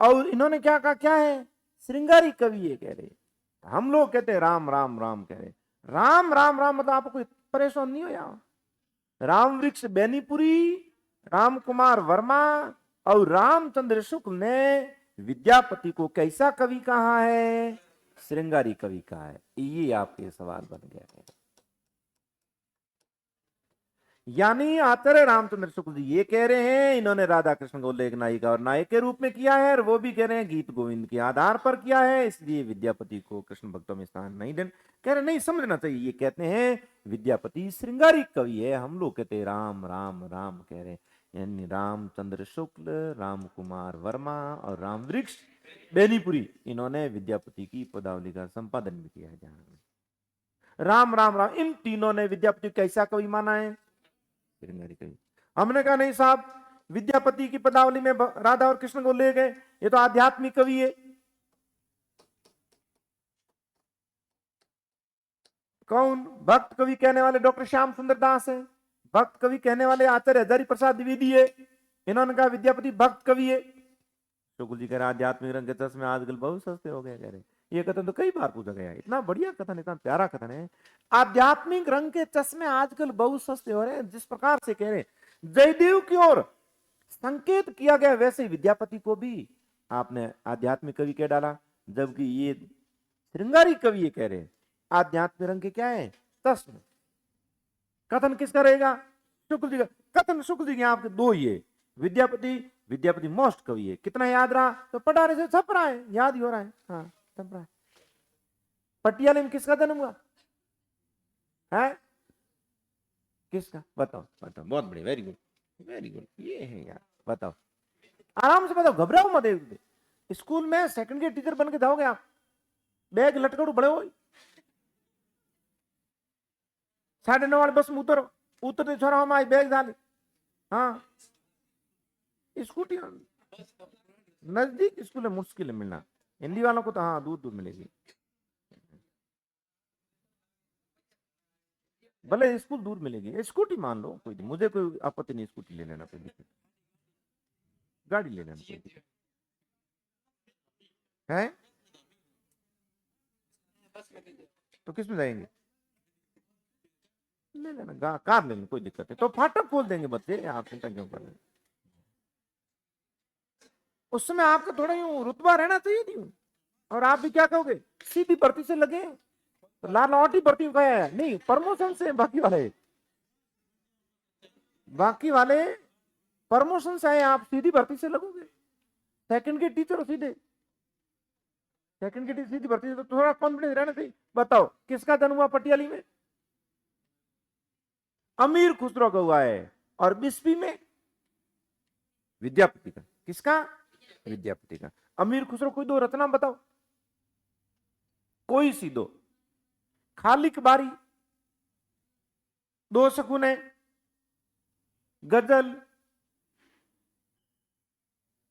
और इन्होंने क्या कहा? क्या है? श्रृंगारी कवि है, कह रहे। हम लोग कहते हैं राम राम राम, कह रहे राम राम राम, मतलब आपको कोई परेशान नहीं हो? यहाँ राम वृक्ष बेनीपुरी, राम कुमार वर्मा और रामचंद्र शुक्ल ने विद्यापति को कैसा कवि कहा है? श्रृंगारी कवि कहा है। ये आपके सवाल बन गया है। यानी आचार्य रामचंद्र शुक्ल जी ये कह रहे हैं इन्होंने राधा कृष्ण को एक नायिका और नायक के रूप में किया है, और वो भी कह रहे हैं गीत गोविंद के आधार पर किया है, इसलिए विद्यापति को कृष्ण भक्तों में स्थान नहीं देना। कह रहे नहीं, समझना चाहिए। ये कहते हैं विद्यापति श्रृंगारिक कवि है, हम लोग कहते हैं राम राम राम कह रहे हैं। यानी रामचंद्र शुक्ल, राम कुमार वर्मा और राम वृक्ष बेनीपुरी, इन्होंने विद्यापति की पदावली का संपादन भी किया है। जहां राम राम राम इन तीनों ने विद्यापति कैसा कवि माना है? श्रृंगारी कवि। हमने कहा नहीं साहब, विद्यापति की पदावली में राधा और कृष्ण को ले गए, ये तो आध्यात्मिक कवि है। कौन? भक्त कवि कहने वाले डॉक्टर श्याम सुंदर दास है, भक्त कवि कहने वाले आचार्य हजारी प्रसाद द्विवेदी है। इन्होंने कहा विद्यापति भक्त कवि है। शुक्ल जी कह रहे आध्यात्मिक रंग के चश्मे आजकल बहुत सस्ते हो गए। कह रहे ये कथन तो कई बार पूछा गया है, इतना बढ़िया कथन, इतना प्यारा कथन है। आध्यात्मिक रंग के चश्मे आजकल बहुत सस्ते हो रहे हैं। जिस प्रकार से कह रहे जयदेव की ओर संकेत किया गया, वैसे ही विद्यापति को भी आपने आध्यात्मिक कवि कह डाला, जबकि ये श्रृंगारी कवि ये कह रहे आध्यात्मिक रंग के क्या है? चश्मे। कथन किसका रहेगा? शुक्ल जी का। कथन शुक्ल जी के आपके दो ही है। विद्यापति मोस्ट कवि है। कितना याद रहा? तो पटारे से छप रहा है, याद ही हो रहा है। हाँ, छप रहा है। पटियाले में किसका जन्म हुआ है? किसका? बताओ बताओ। बहुत बढ़िया, वेरी गुड वेरी गुड। ये है यार, बताओ आराम से बताओ, घबराओ मत। स्कूल में सेकंड के टीचर बन के जाओगे आप, बैग लटकाओ बड़े हो, 9:30 वाले बस में उतरते छोरा हम आज बैग डाले। हाँ, स्कूटी नजदीक स्कूल है, मुश्किल है मिलना। हिंदी वालों को तो हाँ दूर दूर मिलेगी, भले स्कूल दूर मिलेगी। स्कूटी मान लो, कोई मुझे कोई आपत्ति नहीं, स्कूटी ले लेना, कोई दिक्कत, गाड़ी ले लेना, कोई दिक्कत है। तो किस में जाएंगे? ले लेना, कार ले लेना, कोई दिक्कत है। तो फाटक खोल देंगे बच्चे, आप चिंता क्यों कर रहे हैं? उस समय आपका थोड़ा यूं रुतबा रहना चाहिए नहीं। और आप भी क्या कहोगे, सीधी भर्ती से लगे तो लाल लौटी भर्ती का है नहीं, प्रमोशन से। बाकी वाले प्रमोशन से आए, आप सीधी भर्ती से लगोगे। सेकंड के टीचर सीधे सेकंड की सीधी भर्ती से, तो थोड़ा कॉन्फिडेंस रहना चाहिए। बताओ किसका जन्म हुआ पटियाली में? अमीर खुसरो का हुआ है। और बिस्फी में विद्यापति का। किसका? विद्यापति का। अमीर खुसरो कोई दो रचना बताओ, कोई सी दो। खालिक बारी, दो शकुने, गजल,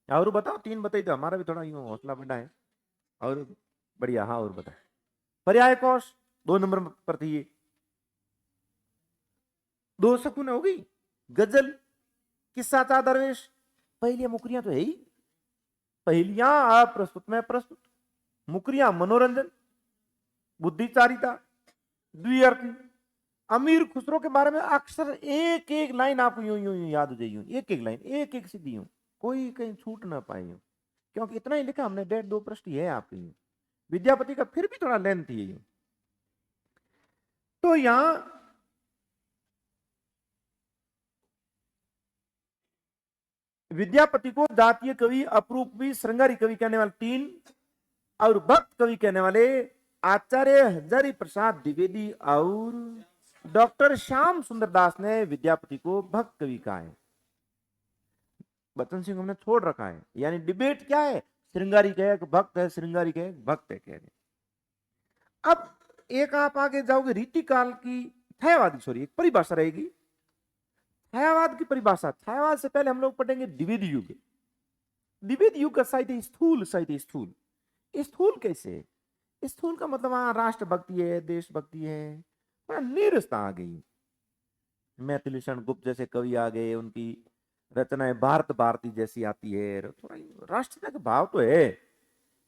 और बताओ। 3 बताई तो हमारा भी थोड़ा यूं हौसला बढ़ा है। और बढ़िया, हाँ और बताओ। पर्याय कोश 2 नंबर पर थी ये। 2 शकुने हो गई, गजल, किस्सा चा दरवेश, पहलियां मुकरियां तो है ही। पहलियां अप्रस्तुत में प्रस्तुत, मुकरियां मनोरंजन, बुद्धिचारिता, द्विअर्थी। अमीर खुसरो के बारे में अक्सर एक एक लाइन आपको यूं यूं याद हो जाएगी, एक एक लाइन, एक एक सीधी यूं, कोई कहीं छूट ना पाए यूं, क्योंकि इतना ही लिखा हमने, 1.5-2 पृष्ठ है आपके यूं। विद्यापति का फिर भी थोड़ा लेंथ ही है यूं। तो यहां विद्यापति को जातीय कवि, अपरूप कवि, श्रृंगारी कवि कहने वाले 3, और भक्त कवि कहने वाले आचार्य हजारी प्रसाद द्विवेदी और डॉक्टर श्याम सुंदर दास ने विद्यापति को भक्त कवि कहा है। बच्चन सिंह हमने छोड़ रखा है, यानी डिबेट क्या है? श्रृंगारी कहे भक्त है, श्रृंगारी कहे भक्त है, कह रहे। अब एक आप आगे जाओगे, रीतिकाल की छायावादी, सॉरी एक परिभाषा रहेगी छायावाद की परिभाषा। छायावाद से पहले हम लोग पढ़ेंगे द्विवेदी युग। द्विवेदी युग का साहित्य स्थूल साहित्य। स्थूल कैसे? स्थूल का मतलब वहां राष्ट्रभक्ति है, देशभक्ति है, थोड़ा नीरसता आ गई। मैथिली शरण गुप्त जैसे कवि आ गए, उनकी रचनाएं भारत भारती जैसी आती है, थोड़ा राष्ट्रीयता का भाव तो है,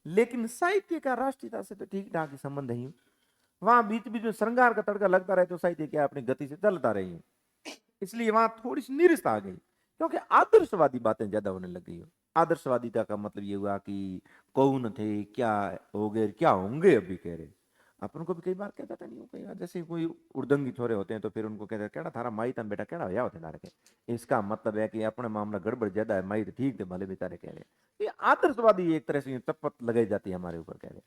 लेकिन साहित्य का राष्ट्रीयता से तो ठीक ठाक संबंध है। वहां बीच बीच में श्रृंगार का तड़का लगता रहे तो साहित्य क्या अपनी गति से चलता रही, इसलिए वहां थोड़ी सी नीरसता आ गई, क्योंकि आदर्शवादी बातें ज्यादा होने लग गई। आदर्शवादिता का मतलब ये हुआ कि कौन थे, क्या हो गए, क्या होंगे, अभी कह रहे अपन को भी कई बार कह जाता नहीं हो, कई बार जैसे कोई उर्दंगी छोरे होते हैं तो फिर उनको कहते हैं केड़ा थारा माई तम बेटा केड़ा होया होते तारे के, इसका मतलब है कि अपने मामला गड़बड़ ज्यादा है, माई तो ठीक थे भले बेचारे कह रहे। ये आदर्शवादी एक तरह से तपत लगाई जाती है हमारे ऊपर कह रहे।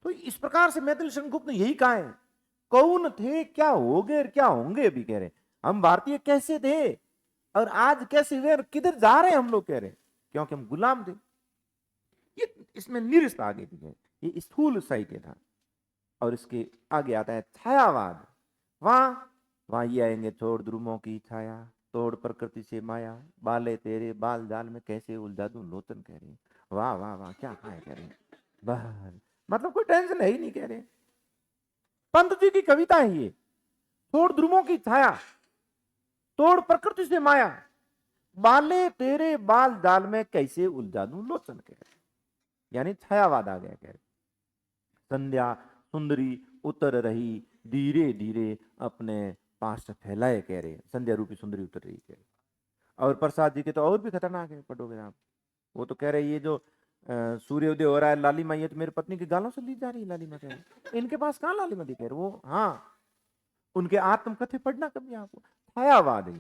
तो इस प्रकार से मैथिली शंखगुप्त ने यही कहा है, कौन थे क्या हो गए क्या होंगे अभी कह रहे, हम भारतीय कैसे थे और आज कैसे हुए, किधर जा रहे हैं हम लोग कह रहे, क्योंकि हम गुलाम थे। ये इसमें निरस्त आगे भी है, ये स्थूल साहित्य था। और इसके आगे आता है छायावाद। वहां ये आएंगे, छोड़ ध्रुवों की छाया, तोड़ प्रकृति से माया, बाले तेरे बाल जाल में कैसे उलझा दूं लोचन कह रहे हैं। वाह वाह वाह, क्या कहा है कह रहे हैं, बस मतलब कोई टेंशन है ही नहीं कह रहे। पंत जी की कविता है ये, छोड़ ध्रुवों की छाया, तोड़ प्रकृति से माया, बाले तेरे बाल जाल में कैसे उलझा दूं लोचन कह रहे, यानी छायावाद आ गया कह रहे। संध्या सुंदरी उतर रही धीरे धीरे अपने पास फैलाए कह रहे, संध्या रूपी सुंदरी उतर रही कह रहे। और प्रसाद जी के तो और भी खतरनाक है, पढ़ोगे आप, वो तो कह रहे ये जो सूर्योदय हो रहा है, लालिमा ये तो मेरी पत्नी की गालों से ली जा रही लालिमा कह रहे, इनके पास कहां लालिमा दिखे वो। हाँ, उनके आत्मकथे पढ़ना कभी आपको, छायावाद है।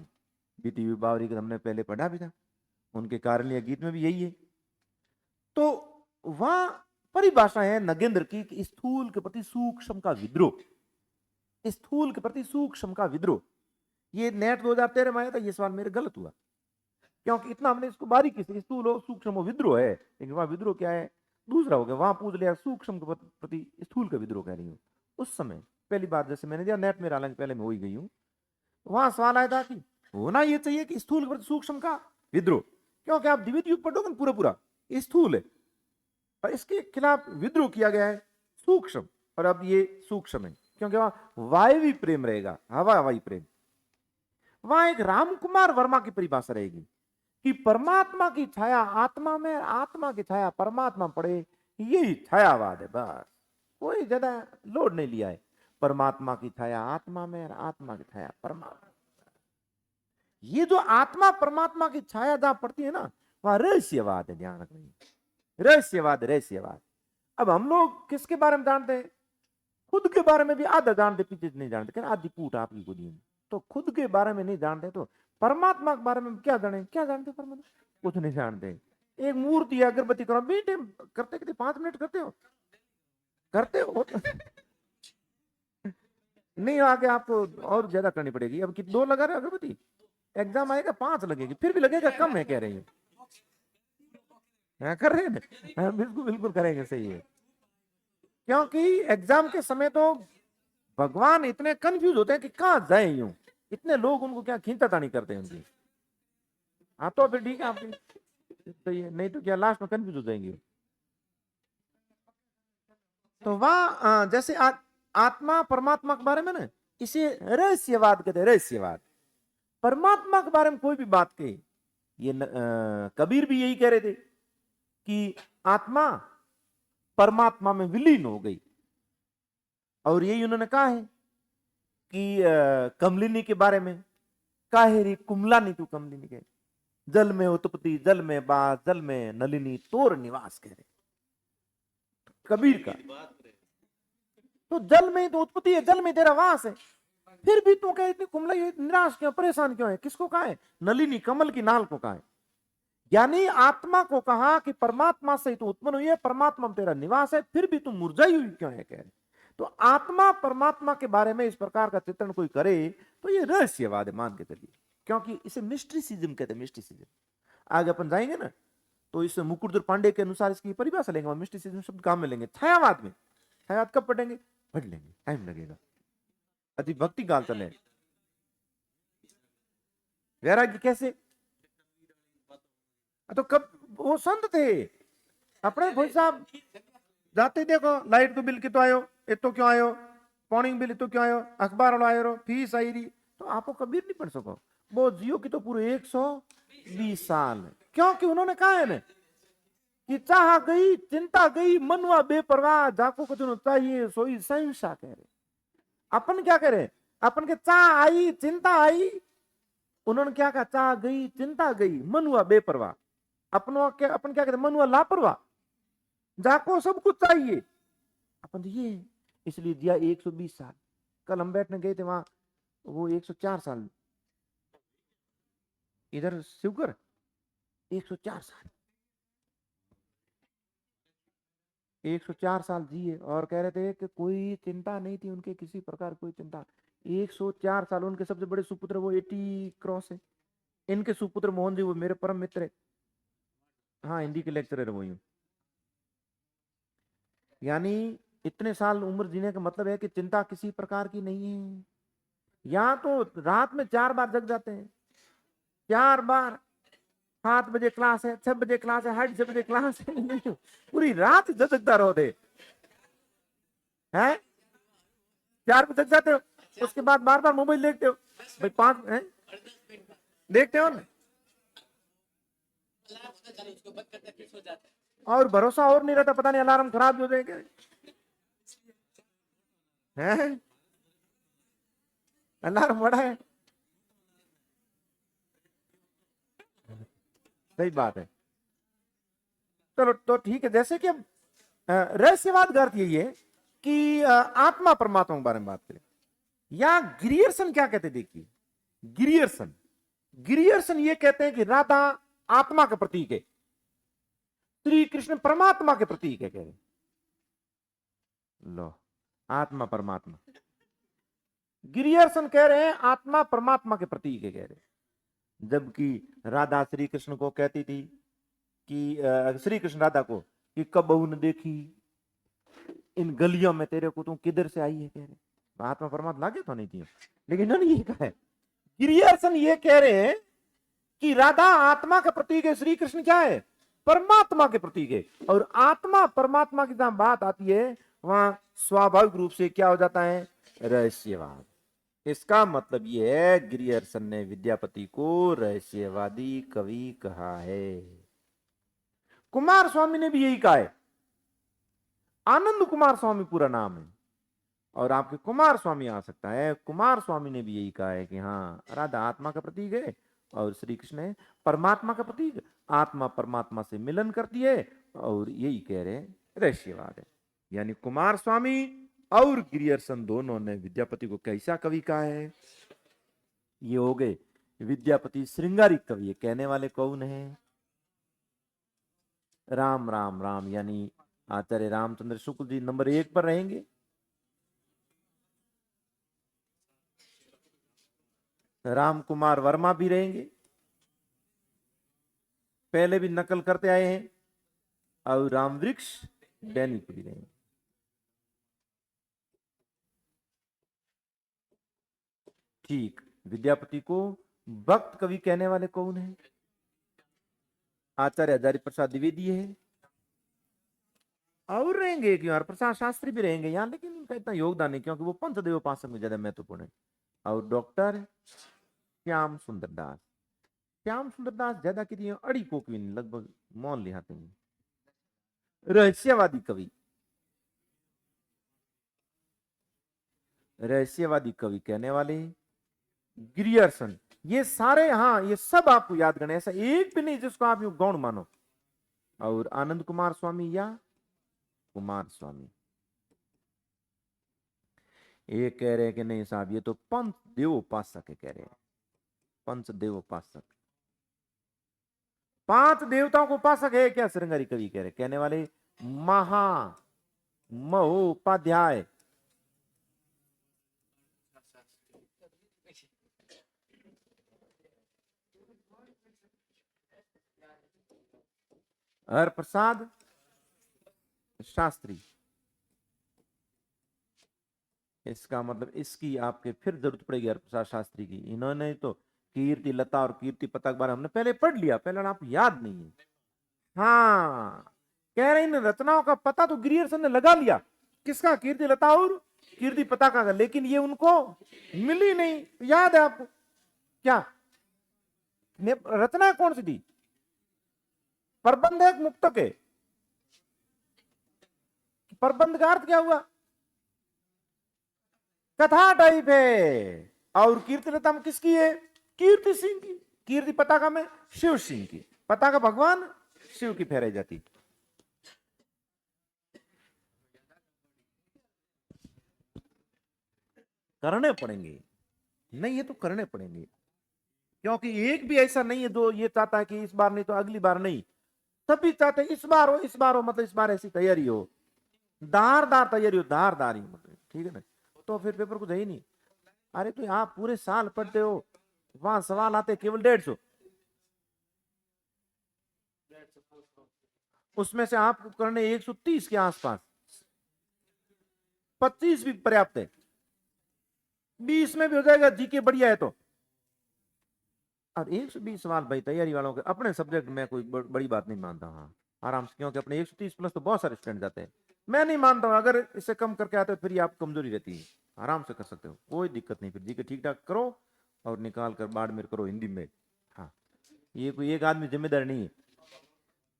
बीती हुई बावरी का हमने पहले पढ़ा भी था, उनके कारण गीत में भी यही है। तो वहां परिभाषा है नगेंद्र की, स्थूल के प्रति सूक्ष्म का विद्रोह, स्थूल के प्रति सूक्ष्म का विद्रोह। ये नेट 2013 में आया था, ये सवाल मेरे गलत हुआ क्योंकि इतना हमने इसको बारीकी से, स्थूल हो सूक्ष्म हो विद्रोह है, लेकिन वहां विद्रोह क्या है दूसरा हो गया। वहां पूछ लिया सूक्ष्म के प्रति स्थूल का विद्रोह कह रही हूँ। उस समय पहली बार जैसे मैंने दिया नेट में, हालांकि पहले मैं हो ही गई हूँ, वहां सवाल आया था कि होना ये चाहिए कि स्थूल के प्रति सूक्ष्म का विद्रोह, क्योंकि आप द्वितीय युग पढ़ोगे पूरा पूरा स्थूल है और इसके खिलाफ विद्रोह किया गया है सूक्ष्म, और अब ये सूक्ष्म है क्योंकि वहां वायवी प्रेम रहेगा, हवा हवाई प्रेम। वहां एक रामकुमार वर्मा की परिभाषा रहेगी कि परमात्मा की छाया आत्मा में, आत्मा की छाया परमात्मा पड़े, यही छायावाद है। बस कोई ज्यादा लोड नहीं लिया है, परमात्मा की छाया आत्मा में और आत्मा की छाया परमात्मा। ये जो आत्मा परमात्मा की छाया जहां पड़ती है ना, वहां रहस्यवाद है, ध्यान रखना, रहस्यवाद रहस्यवाद। अब हम लोग किसके बारे में जानते हैं, खुद के बारे में भी आधा जानते, पीछे नहीं जानते, आधी पूट आपकी खुद ही। तो खुद के बारे में नहीं जानते तो परमात्मा के बारे में क्या जाने, क्या जानते परमात्मा, कुछ नहीं जानते। एक मूर्ति अगरबत्ती करो बेटे, करते कितने 5 मिनट करते हो, करते हो नहीं, आगे आपको और ज्यादा करनी पड़ेगी। अब कितने 2 लगा रहे अगरबत्ती, एग्जाम आएगा 5 लगेगी, फिर भी लगेगा कम है कह रही है। कर रहे हैं, बिल्कुल बिल्कुल करेंगे, सही है। क्योंकि एग्जाम के समय तो भगवान इतने कंफ्यूज होते हैं कि कहां जाए, यूं इतने लोग उनको क्या खींचातानी करते हैं उनकी। हाँ तो फिर ठीक है आपकी, सही है, नहीं तो क्या लास्ट में कंफ्यूज हो जाएंगे। तो वहां जैसे आत्मा परमात्मा के बारे में ना, इसे रहस्यवाद कहते हैं, रहस्यवाद। परमात्मा के बारे में कोई भी बात कही, ये कबीर भी यही कह रहे थे कि आत्मा परमात्मा में विलीन हो गई, और यही उन्होंने कहा है कि कमलिनी के बारे में, काहेरी कुमलानी तू कमलिनी के, जल में उत्पत्ति जल में बास, जल में नलिनी तोर निवास कह रहे कबीर का। तो जल में तो उत्पत्ति है, जल में तेरा वास है, फिर भी तू क्या इतनी कुमलाई, निराश क्यों, परेशान क्यों है, किसको कहा है, नलिनी कमल की नाल को कहा है। यानी आत्मा को कहा कि परमात्मा से तू उत्पन्न हुई है, परमात्मा में तेरा निवास है, फिर भी तू मुरझाई हुई क्यों है कह रहे। तो आत्मा परमात्मा के बारे में इस प्रकार का चित्रण कोई करे तो ये रहस्यवाद है, मान के चलिए, क्योंकि इसे मिस्ट्रिसिज्म कहते हैं, मिस्ट्रिसिज्म। आगे अपन जाएंगे ना तो इस मुकुटधर पांडे के अनुसार इसकी परिभाषा लेंगे, मिस्ट्रिसिज्म शब्द काम में लेंगे। छायावाद में, छायावाद कब पढ़ेंगे, पढ़ लेंगे, टाइम लगेगा, अति भक्ति काल चले। वैराग्य कैसे, तो कब वो संत थे अपने भाई साहब जाते, देखो लाइट को बिल कितो आयो, इतो क्यों आयो, पानी बिल इतो क्यों आयो, अखबार वाला आयो, फीस आई रही, तो आपको कबीर नहीं पढ़ सको। वो जियो की तो पूरे 120 साल, क्योंकि उन्होंने कहा है ना कि चाह गई चिंता गई मनवा बेपरवाह, जाको कुछ चाहिए सोई संशा कह रहे। अपन क्या करे, अपन के चाह आई चिंता आई, उन्होंने क्या कहा, चाह गई चिंता गई मनुआ बेपरवाह, अपन क्या कहते मनुआ लापरवाह, जाको सब कुछ चाहिए। अपन तो ये इसलिए दिया 120 साल। कल हम बैठने गए थे वहां, वो 104 साल, इधर शिवकर 104 साल, 104 साल जिए और कह रहे थे कि कोई चिंता नहीं थी उनके, किसी प्रकार कोई चिंता। 104 साल। उनके सबसे बड़े सुपुत्र वो 80 क्रॉस है। इनके सुपुत्र मोहन जी वो मेरे परम मित्र है। हाँ, हिंदी के लेक्चरर वही हूँ। यानी इतने साल उम्र जीने का मतलब है कि चिंता किसी प्रकार की नहीं है। यहाँ तो रात में 4 बार जग जाते हैं, 4 बार। 7 बजे क्लास है, 6 बजे क्लास है, 6:30 बजे क्लास है। पूरी रात जगता रहो थे हैं। 4 बजे जग जाते हो, उसके बाद बार बार मोबाइल देखते हो भाई। 5 है देखते हो ना, और भरोसा और नहीं रहता, पता नहीं अलार्म खराब हो जाएगा है। अलार्म बड़ा है, सही बात है। चलो तो ठीक है। जैसे कि अब रहस्यवाद का अर्थ यही है कि आत्मा परमात्मा के बारे में बात करें। या ग्रियर्सन क्या कहते हैं, देखिए ग्रियर्सन, ग्रियर्सन ये कहते हैं कि राधा आत्मा का प्रतीक है, श्री कृष्ण परमात्मा के प्रतीक है। कह रहे लो, आत्मा परमात्मा, ग्रियर्सन कह रहे हैं आत्मा परमात्मा के प्रतीक है, कह रहे। जबकि राधा श्री कृष्ण को कहती थी कि श्री कृष्ण राधा को कि कब बहू ने देखी इन गलियों में तेरे को, तू किधर से आई है, कह रहे। आत्मा परमात्मा लागे तो नहीं थी, लेकिन इन्होंने ये कहा है। ग्रियर्सन ये कह रहे हैं कि राधा आत्मा का प्रतीक है, श्री कृष्ण क्या है, परमात्मा के प्रतीक है। और आत्मा परमात्मा की जहां बात आती है वहां स्वाभाविक रूप से क्या हो जाता है, रहस्यवाद। इसका मतलब यह है ग्रियर्सन ने विद्यापति को रहस्यवादी कवि कहा है। कुमार स्वामी ने भी यही कहा है, आनंद कुमार स्वामी पूरा नाम है, और आपके कुमार स्वामी आ सकता है। कुमार स्वामी ने भी यही कहा है कि हाँ, राधा आत्मा का प्रतीक है और श्री कृष्ण है परमात्मा का प्रतीक। आत्मा परमात्मा से मिलन करती है, और यही कह रहे हैं रहस्यवाद है। यानी कुमार स्वामी और ग्रियर्सन दोनों ने विद्यापति को कैसा कवि कहा है। ये हो गए विद्यापति श्रृंगारिक कवि है। कहने वाले कौन है, राम राम राम, यानी आचार्य रामचंद्र शुक्ल जी नंबर 1 पर रहेंगे। राम कुमार वर्मा भी रहेंगे, पहले भी नकल करते आए हैं। और राम वृक्ष दैनिक भी रहेंगे। ठीक, विद्यापति को भक्त कवि कहने वाले कौन है, आचार्य हजारी प्रसाद द्विवेदी है। और रहेंगे कि यार प्रसाद शास्त्री भी रहेंगे यहाँ, लेकिन उनका इतना योगदान नहीं क्योंकि वो पंचदेव उपासक में ज्यादा महत्वपूर्ण है। और डॉक्टर श्याम सुंदर दास, श्याम सुंदर दास ज्यादा की अड़ी कोकवी लगभग मौन लिहाते हैं। रहस्यवादी कवि, रहस्यवादी कवि कहने वाले ग्रियर्सन। ये सारे, हाँ ये सब आपको याद करना, ऐसा एक भी नहीं जिसको आप यूं गौण मानो। और आनंद कुमार स्वामी या कुमार स्वामी ये कह रहे हैं कि नहीं साहब, ये तो पंच देव उपासक है, कह रहे हैं पंच देव उपासक, 5 देवताओं को उपासक है क्या, श्रृंगारी कवि कह रहे। कहने वाले महा महोपाध्याय, हर प्रसाद शास्त्री। इसका मतलब इसकी आपके फिर जरूरत पड़ेगी हर प्रसाद शास्त्री की। इन्होंने तो कीर्ति लता और कीर्ति पता के बारे में हमने पहले पढ़ लिया, पहले आप याद नहीं है। हाँ, कह रहे इन रचनाओं का पता तो ग्रियर्सन ने लगा लिया, किसका, कीर्ति लता और कीर्ति पता का, लेकिन ये उनको मिली नहीं। याद है आपको क्या, रचना कौन सी थी, प्रबंध है मुक्तक है। प्रबंध का अर्थ क्या हुआ, कथा टाइप है। और कीर्ति लता में किसकी है, कीर्ति सिंह की। कीर्ति पताका में शिव सिंह की, पताका भगवान शिव की फहराई जाती। करने पड़ेंगे, नहीं ये तो करने पड़ेंगे, क्योंकि एक भी ऐसा नहीं है जो ये चाहता है कि इस बार नहीं तो अगली बार नहीं, सभी चाहते हैं इस बार हो, इस बार हो, मतलब इस बार ऐसी तैयारी हो, धारदार तैयारी हो, धारदार ही मतलब, ठीक है ना। तो फिर पेपर कुछ है ही नहीं। अरे तो आप पूरे साल पढ़ते हो, वहां सवाल आते केवल 150, उसमें से आपको करने 130 के आसपास, 25 भी पर्याप्त है, 20 में भी हो जाएगा जीके बढ़िया है तो। और 120 सवाल भाई तैयारी वालों के अपने सब्जेक्ट में कोई बड़ी बात नहीं मानता। हाँ आराम से, क्योंकि अपने 130 प्लस तो बहुत सारे स्टूडेंट जाते हैं, मैं नहीं मानता हूं। अगर इससे कम करके आते हो फिर आप कमजोरी रहती है, आराम से कर सकते हो, कोई दिक्कत नहीं। फिर जीके ठीक ठाक करो और निकाल कर बाड़मेर करो हिंदी में। हाँ ये कोई एक आदमी जिम्मेदार नहीं है।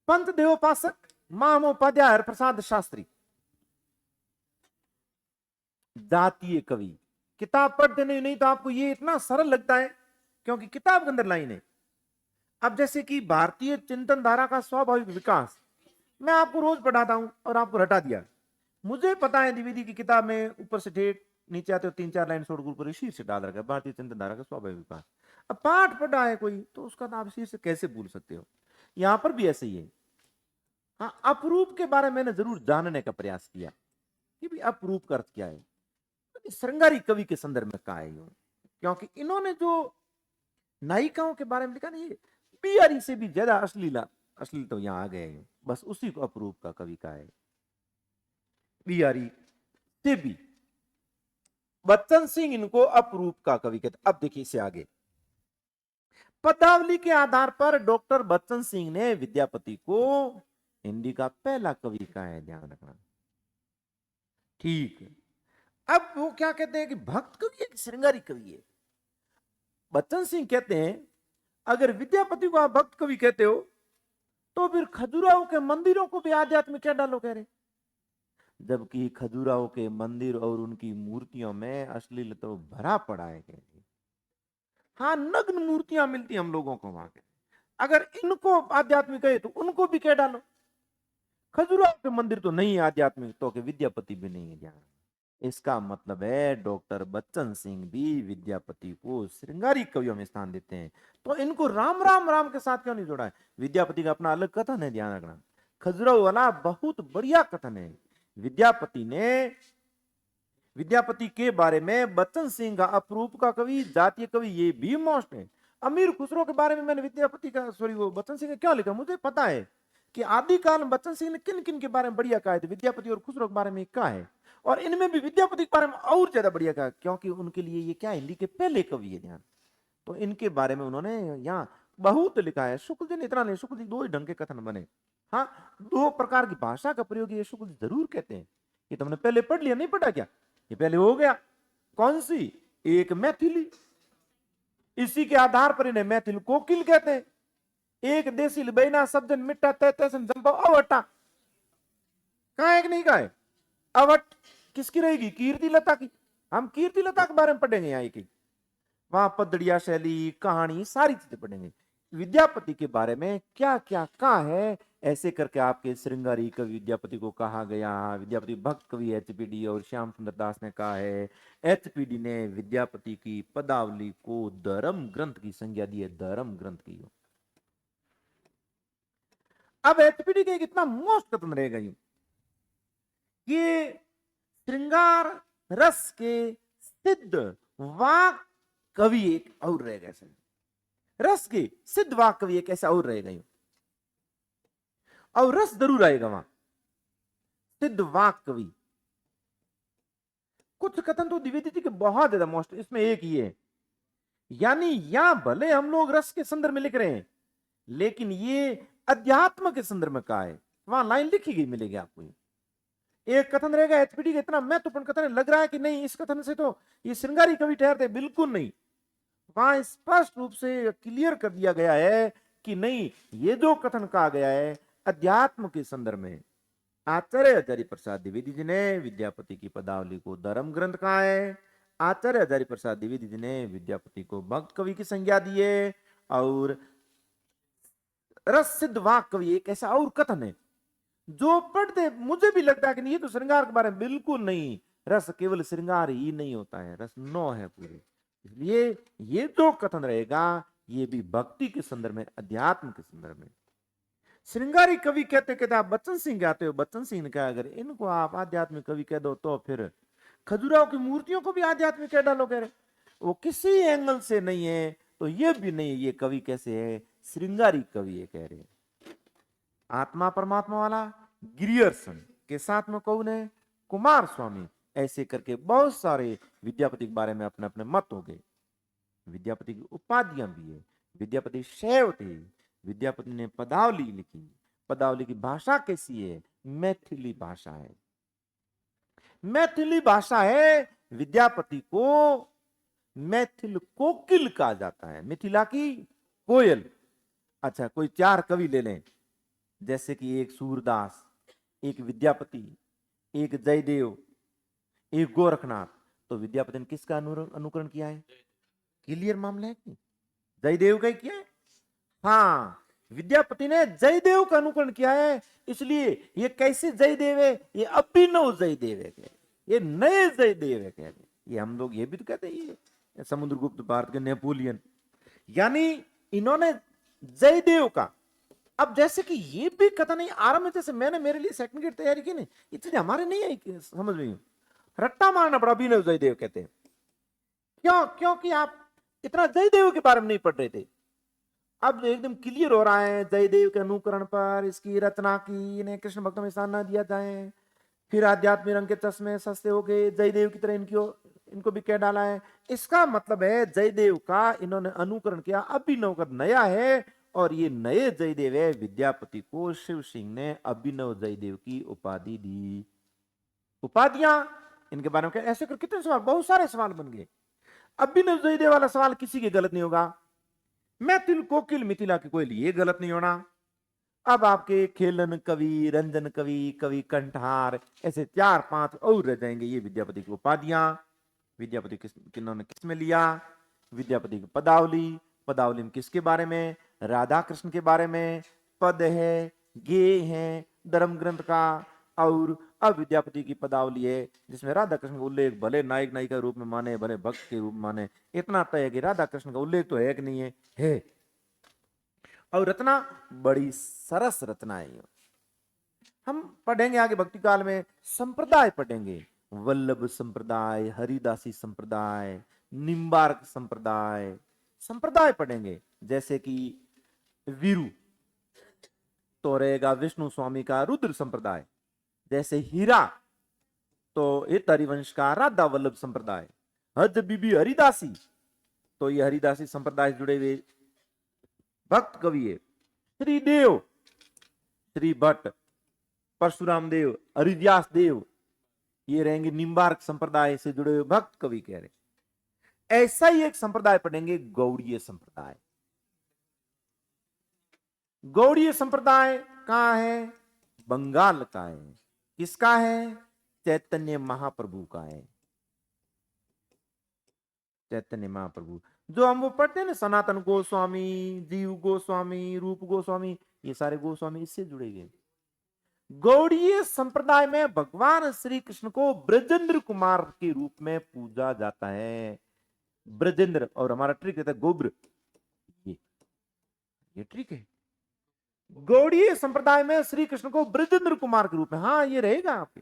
पंत देवोपासक महामोपाध्याय प्रसाद शास्त्री, जातीय कवि। किताब पढ़ते नहीं तो आपको ये इतना सरल लगता है, क्योंकि किताब के अंदर लाइन है। अब जैसे कि भारतीय चिंतन धारा का स्वाभाविक विकास, मैं आपको रोज पढ़ाता हूं और आपको रटा दिया। मुझे पता है द्विवेदी की किताब में ऊपर से ठेठ नीचे आते हो 3-4 लाइन छोड़ ऊपर शीर्ष से डाल रखा है भारतीय चिंतन धारा का स्वाभाविक विकास। अब पाठ पढ़ा है कोई तो उसका आप शीर्ष कैसे भूल सकते हो, यहां पर भी ऐसे ही है। हाँ अपरूप के बारे में मैंने जरूर जानने का प्रयास किया कि भी अपरूप का अर्थ क्या है, श्रृंगारी कवि के संदर्भ में कहा है, क्योंकि इन्होंने जो नायिकाओं के बारे में लिखा नहीं, बिहारी से भी ज्यादा अश्लील तो यहाँ आ गए हैं, बस उसी को अपरूप का कवि का है। बिहारी से भी बच्चन सिंह इनको अपरूप का कवि कहते। अब देखिए इसे आगे, पदावली के आधार पर डॉक्टर बच्चन सिंह ने विद्यापति को हिंदी का पहला कवि कहा है, ध्यान रखना। ठीक है, अब वो क्या कहते हैं कि भक्त कवि है कि श्रृंगारी कवि है। बच्चन सिंह कहते हैं अगर विद्यापति को आप भक्त कवि कहते हो तो फिर खजुराहो के मंदिरों को भी आध्यात्म क्या डालो कह रहे, जबकि खजुराहो के मंदिर और उनकी मूर्तियों में अश्लील तो भरा पड़ा है। हाँ नग्न मूर्तियां मिलती हम लोगों को वहां के, अगर इनको आध्यात्मिक है तो उनको भी क्या डालो। खजुराहो के मंदिर तो नहीं आध्यात्मिक, तो के विद्यापति भी नहीं है, ध्यान। इसका मतलब है डॉक्टर बच्चन सिंह भी विद्यापति को श्रृंगारी कवियों में स्थान देते हैं। तो इनको राम राम राम के साथ क्यों नहीं जोड़ा है, विद्यापति का अपना अलग कथन है, ध्यान रखना। खजुराहो वाला बहुत बढ़िया कथन है। विद्यापति के बारे में बच्चन सिंह का अपरूप का कवि, जातीय कवि, ये भी मोस्ट है। अमीर खुसरो के बारे में मैंने विद्यापति का वो बच्चन सिंह ने क्या लिखा, मुझे पता है कि आदिकाल में बच्चन सिंह ने किन किन के बारे में बढ़िया कहा है, विद्यापति और खुसरो के बारे में क्या है, और इनमें भी विद्यापति के बारे में और ज्यादा बढ़िया कहा, क्योंकि उनके लिए ये क्या हिंदी के पहले कवि है, ध्यान। तो इनके बारे में उन्होंने यहाँ बहुत लिखा है। शुक्ल जी ने इतना नहीं, शुक्ल जी 2 ही ढंग के कथन बने। हाँ 2 प्रकार की भाषा का प्रयोग ये शुक्ल जी जरूर कहते हैं। ये तुमने पहले पढ़ लिया, नहीं पढ़ा क्या, ये पहले हो गया। कौन सी, एक मैथिली, इसी के आधार पर इन्हें मैथिल कोकिल कहते हैं। एक देसी बैना सब जन मिट्टा तैसन जंपा अवटा, कहा एक नहीं कहा है अवट किसकी रहेगी, कीर्ति लता की। हम कीर्ति लता के बारे में पढ़ेंगे यहाँ एक, वहां पदड़िया शैली कहानी सारी चीजें पढ़ेंगे। विद्यापति के बारे में क्या क्या कहा है, ऐसे करके आपके श्रृंगारी कवि विद्यापति को कहा गया। विद्यापति भक्त कवि एचपीडी और श्याम सुंदर दास ने कहा है। एचपीडी ने विद्यापति की पदावली को धर्म ग्रंथ की संज्ञा दी है, धर्म ग्रंथ की। अब एचपीडी का कितना मोस्ट कथन रहेगा ये श्रृंगार रस के सिद्ध वाक कवि एक और रहेगा, रस के सिद्ध वाक कवि एक ऐसा और रहेगा, और रस जरूर आएगा वहां, सिद्ध वाक कवि। कुछ कथन तो द्विवेदी के बहुत ज्यादा मोस्ट, इसमें एक ही है, यानी यहां भले हम लोग रस के संदर्भ में लिख रहे हैं, लेकिन ये अध्यात्म के संदर्भ में कहा है, वहां लाइन लिखी गई मिलेगी आपको। एक कथन रहेगा एचपीडी का इतना महत्वपूर्ण कथन लग रहा है कि नहीं इस कथन से तो ये श्रृंगारी कवि ठहरते, बिल्कुल नहीं। वहां स्पष्ट रूप से क्लियर कर दिया गया है कि नहीं, ये जो कथन कहा गया है अध्यात्म के संदर्भ में। आचार्य हजारी प्रसाद द्विवेदी जी ने विद्यापति की पदावली को धर्म ग्रंथ कहा है। आचार्य हजारी प्रसाद द्विवेदी जी ने विद्यापति को भक्त कवि की संज्ञा दी है। और रस सिद्ध वाक कवि एक ऐसा और कथन है जो पढ़ते मुझे भी लगता है कि नहीं ये तो श्रृंगार के बारे में बिल्कुल नहीं, रस केवल श्रृंगार ही नहीं होता है, रस 9 है पूरे। इसलिए ये जो कथन रहेगा ये भी भक्ति के संदर्भ में, अध्यात्म के संदर्भ में। श्रृंगारी कवि कहते कहते आप बच्चन सिंह गाते हो, बच्चन सिंह ने कहा अगर इनको आप आध्यात्मिक कवि कह दो तो फिर खजुराहो की मूर्तियों को भी आध्यात्मिक कह डालो। कह रहे वो किसी एंगल से नहीं है, तो ये भी नहीं, ये कवि कैसे है, श्रृंगारी कवि है। कह रहे आत्मा परमात्मा वाला गिरियर्सन के साथ में कौन है, कुमार स्वामी। ऐसे करके बहुत सारे विद्यापति के बारे में अपने अपने मत हो गए। विद्यापति की उपाधियां भी है, विद्यापति शैव थे, विद्यापति ने पदावली लिखी। पदावली की भाषा कैसी है, मैथिली भाषा है, मैथिली भाषा है। विद्यापति को मैथिल कोकिल कहा जाता है, मिथिला की कोयल। अच्छा, कोई 4 कवि ले लें, जैसे कि एक सूरदास, एक विद्यापति, एक जयदेव, एक गोरखनाथ, तो विद्यापति ने किसका अनुकरण किया है? क्लियर मामला है कि जयदेव का ही किया है। हाँ, विद्यापति ने जयदेव का अनुकरण किया है, इसलिए ये कैसे जयदेव है, ये अभिनव जयदेव है, ये नए जयदेव है। कह रहे ये हम लोग ये भी तो कहते हैं ये समुद्रगुप्त भारत के नेपोलियन, यानी इन्होंने जयदेव का। अब जैसे कि ये भी कथा नहीं आरंभ, जैसे मैंने मेरे लिए सेकंड ग्रेड तैयारी की नहीं, इतनी हमारे नहीं आई समझ में, रट्टा मारना पड़ा, अभिनव जयदेव कहते हैं। क्यों? क्योंकि आप इतना जयदेव के बारे में नहीं पढ़ रहे थे। अब एकदम क्लियर हो रहा है जयदेव के अनुकरण पर, इसकी रचना की, इन्हें कृष्ण भक्तों में स्थान न दिया जाए, फिर आध्यात्मिक रंग के चश्मे सस्ते हो गए, जयदेव की तरह इनको भी कह डाला है। इसका मतलब है जयदेव का इन्होंने अनुकरण किया, अभिनव का नया है, और ये नए जयदेव है। विद्यापति को शिव सिंह ने अभिनव जयदेव की उपाधि दी। उपाधियां इनके बारे में ऐसे कर कितने सवाल, बहुत सारे सवाल बन गए। अभिनव जयदेव वाला सवाल किसी के गलत नहीं होगा, मैथिल कोकिल मिथिला की कोयल ये गलत नहीं होना। अब आपके खेलन कवि, रंजन कवि, कवि कंठार, ऐसे 4-5 और रह जाएंगे। ये विद्यापति की उपाधियां, विद्यापति किन्होंने किस में लिया, विद्यापति की पदावली, पदावली में किसके बारे में, राधा कृष्ण के बारे में पद है, गे है धर्म ग्रंथ का। और अब विद्यापति की पदावली है जिसमें राधा कृष्ण का उल्लेख भले नायक नायिका रूप में माने, भले भक्त के रूप में माने, इतना तय है कि राधा कृष्ण का उल्लेख तो है कि नहीं है। और रचना बड़ी सरस रचना है। हम पढ़ेंगे आगे भक्ति काल में, संप्रदाय पढ़ेंगे, वल्लभ संप्रदाय, हरिदासी संप्रदाय, निम्बार्क संप्रदाय, संप्रदाय पढ़ेंगे। जैसे कि वीरू तो रहेगा विष्णु स्वामी का रुद्र संप्रदाय, जैसे हीरा तो हित हरिवंश का राधा वल्लभ संप्रदाय, हज बीबी हरिदासी तो ये हरिदासी संप्रदाय से जुड़े हुए भक्त कवि है। श्रीदेव, श्री भट्ट, परशुराम देव, हरिव्यास देव ये रहेंगे निम्बार्क संप्रदाय से जुड़े हुए भक्त कवि कह रहे। ऐसा ही एक संप्रदाय पढ़ेंगे गौड़ीय संप्रदाय। गौड़ीय संप्रदाय कहां है, बंगाल का है। किसका है, चैतन्य महाप्रभु का है। चैतन्य महाप्रभु जो हम वो पढ़ते हैं ना, सनातन गोस्वामी, जीव गोस्वामी, रूप गोस्वामी, ये सारे गोस्वामी इससे जुड़े गए। गौड़ीय संप्रदाय में भगवान श्री कृष्ण को ब्रजेंद्र कुमार के रूप में पूजा जाता है। ब्रजेंद्र, और हमारा ट्रिक रहता है गोब्र, ये ट्रिक है। गौड़ीय संप्रदाय में श्री कृष्ण को ब्रजेंद्र कुमार के रूप में, हाँ ये रहेगा आपके।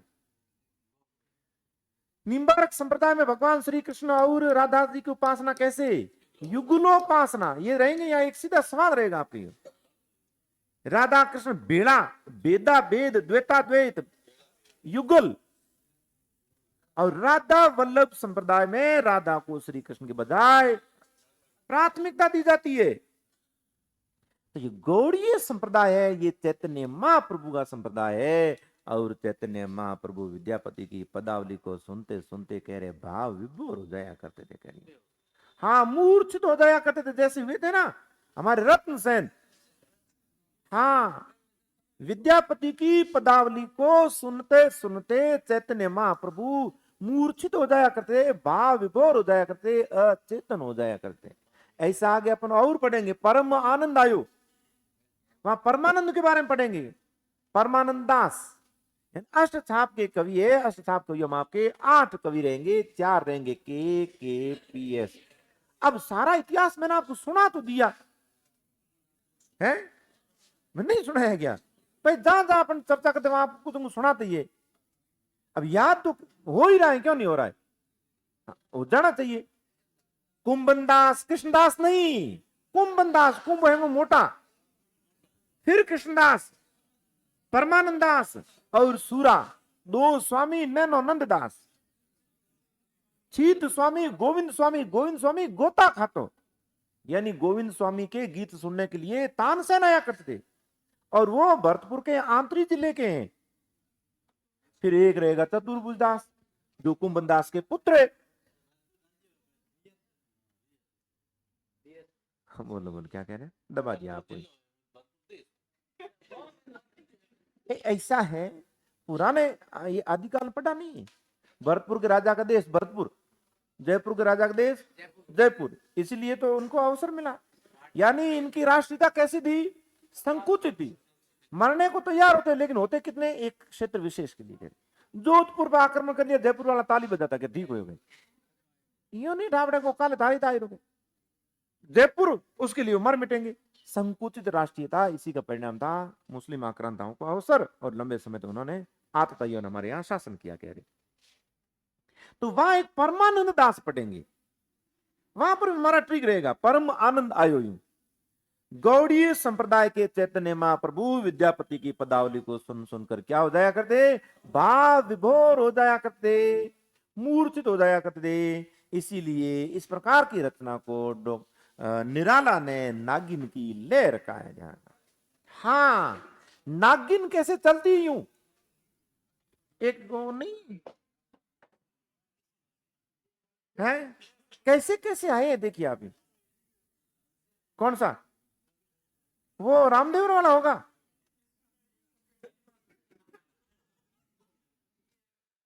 निम्बार्क संप्रदाय में भगवान श्री कृष्ण और राधा जी की उपासना कैसे, युगलोपासना, ये रहेंगे। यहाँ एक सीधा सवाल रहेगा आपके, राधा कृष्ण बेड़ा, वेदा वेद, द्वैता द्वैत, युगल। और राधा वल्लभ संप्रदाय में राधा को श्री कृष्ण के बजाय प्राथमिकता दी जाती है। तो ये गौड़ीय संप्रदाय है, ये चैतन्य महाप्रभु का संप्रदाय है। और चैतन्य महाप्रभु विद्यापति की पदावली को सुनते सुनते कह रहे भाव विभोर हो जाया करते थे। कह रहे हाँ, मूर्छित हो जाया करते थे, जैसे हुए थे ना हमारे रत्न सेन। हाँ, विद्यापति की पदावली को सुनते सुनते चैतन्य महाप्रभु मूर्छित हो जाया करते, भाव विभोर हो जाया करते, अचेतन हो जाया करते। ऐसा आगे अपन और पढ़ेंगे। परम आनंद आयो, वहां परमानंद के बारे में पढ़ेंगे। परमानंद दास अष्टछाप के कवि है, अष्टछाप कवियों में आपके 8 कवि रहेंगे, 4 रहेंगे के पी एस। अब सारा इतिहास मैंने आपको सुना तो दिया है, मैं नहीं सुनाया क्या भाई, जहां जहां अपन चर्चा करते वहां आपको तुमको सुनाते ही है। अब याद तो हो ही रहा है, क्यों नहीं हो रहा है, हो जाना चाहिए। कुंभन दास, कृष्णदास नहीं, कुंभन दास, कुंभ है वो मोटा, फिर कृष्णदास, परमानंद दास और सूरा, 2 स्वामी नैनोनंद दास, छीत स्वामी, गोविंद स्वामी, गोविंद स्वामी गोता खातो, यानी गोविंद स्वामी के गीत सुनने के लिए तानसेन आया करते थे, और वो भरतपुर के आंतरी जिले के हैं। फिर एक रहेगा चतुर्भुज दास, जो कुंभन दास के पुत्र है। बोलो बोलो क्या कह रहे हैं, दबा दिया आपको। ऐसा है, पुराने ये आदिकाल पढ़ा नहीं है। भरतपुर के राजा का देश भरतपुर, जयपुर के राजा का देश जयपुर, इसलिए तो उनको अवसर मिला। यानी इनकी राष्ट्रीयता कैसी थी, संकुचित थी, मरने को तैयार होते, लेकिन होते कितने, एक क्षेत्र विशेष के लिए। जोधपुर पर आक्रमण कर लिया, जयपुर वाला ताली बजाता कि ठीक हो गए, यो नहीं ढाबड़े को काले तारी तारी हो गए, जयपुर उसके लिए मर मिटेंगे। संकुचित राष्ट्रीयता, इसी का परिणाम था मुस्लिम आक्रांताओं को अवसर, और लंबे समय तक उन्होंने आतताइयों ने हमारे यहाँ शासन किया कह रहे। तो वहां एक परमानंद दास पढ़ेंगे, वहां पर हमारा ट्रिक रहेगा, परम आनंद आयो यूं। गौड़ीय संप्रदाय के चैतन्य महाप्रभु विद्यापति की पदावली को सुन सुनकर क्या हो जाया करते, भाव विभोर हो जाया करते, मूर्छित हो जाया करते। इसीलिए इस प्रकार की रचना को निराला ने नागिन की लहर कहा जाता। हाँ, नागिन कैसे चलती यूं, एक गो नहीं है, कैसे कैसे आए देखिए आप। कौन सा, वो रामदेव वाला होगा,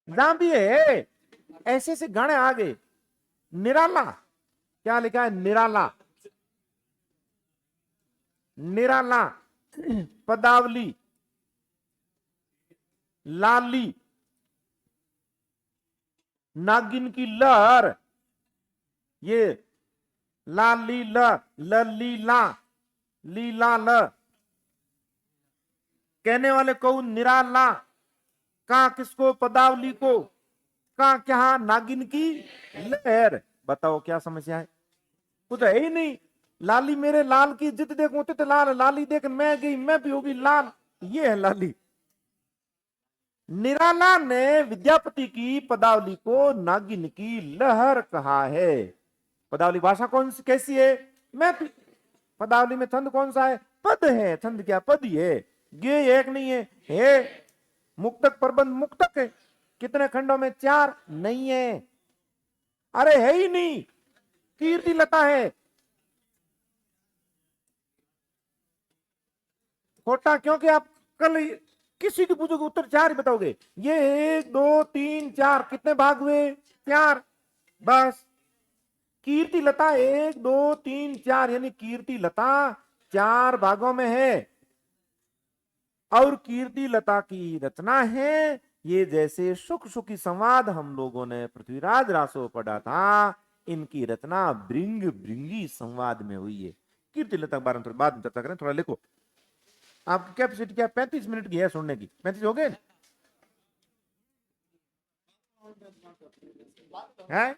जहां भी है ऐसे ऐसे गाने आ गए। निराला, क्या लिखा है, निराला, निराला, पदावली, लाली, नागिन की लहर, ये लाली ल, लीला, लीला ल, कहने वाले को निराला, कहा किसको, पदावली को, कहा क्या, नागिन की लहर। बताओ क्या समस्या है, कुछ है ही नहीं। लाली मेरे लाल की जित देखो तित लाल, लाली देख मैं गई मैं भी होगी लाल, ये है लाली। निराला ने विद्यापति की पदावली को नागिन की लहर कहा है। पदावली भाषा कौन सी कैसी है, मैं पदावली में छंद कौन सा है, पद है, छंद क्या पद ही है, गे एक नहीं है मुक्तक प्रबंध मुक्तक है, कितने खंडों में, 4 नहीं है, अरे है ही नहीं, कीर्ति लता है। खोटा, क्योंकि आप कल किसी की पूछोगे उत्तर 4 ही बताओगे। ये 1 2 3 4 कितने भाग हुए, 4, बस। कीर्ति लता 1 2 3 4, यानी कीर्ति लता 4 भागों में है, और कीर्ति लता की रचना है ये, जैसे सुख सुखी संवाद हम लोगों ने पृथ्वीराज रासो पढ़ा था, इनकी रचना भृंग भृंगी संवाद में हुई है। कीर्ति लता के बारे में बाद में चर्चा करें, थोड़ा लिखो। आपकी कैपेसिटी क्या 35 मिनट की है सुनने की, 35 हो गए हैं?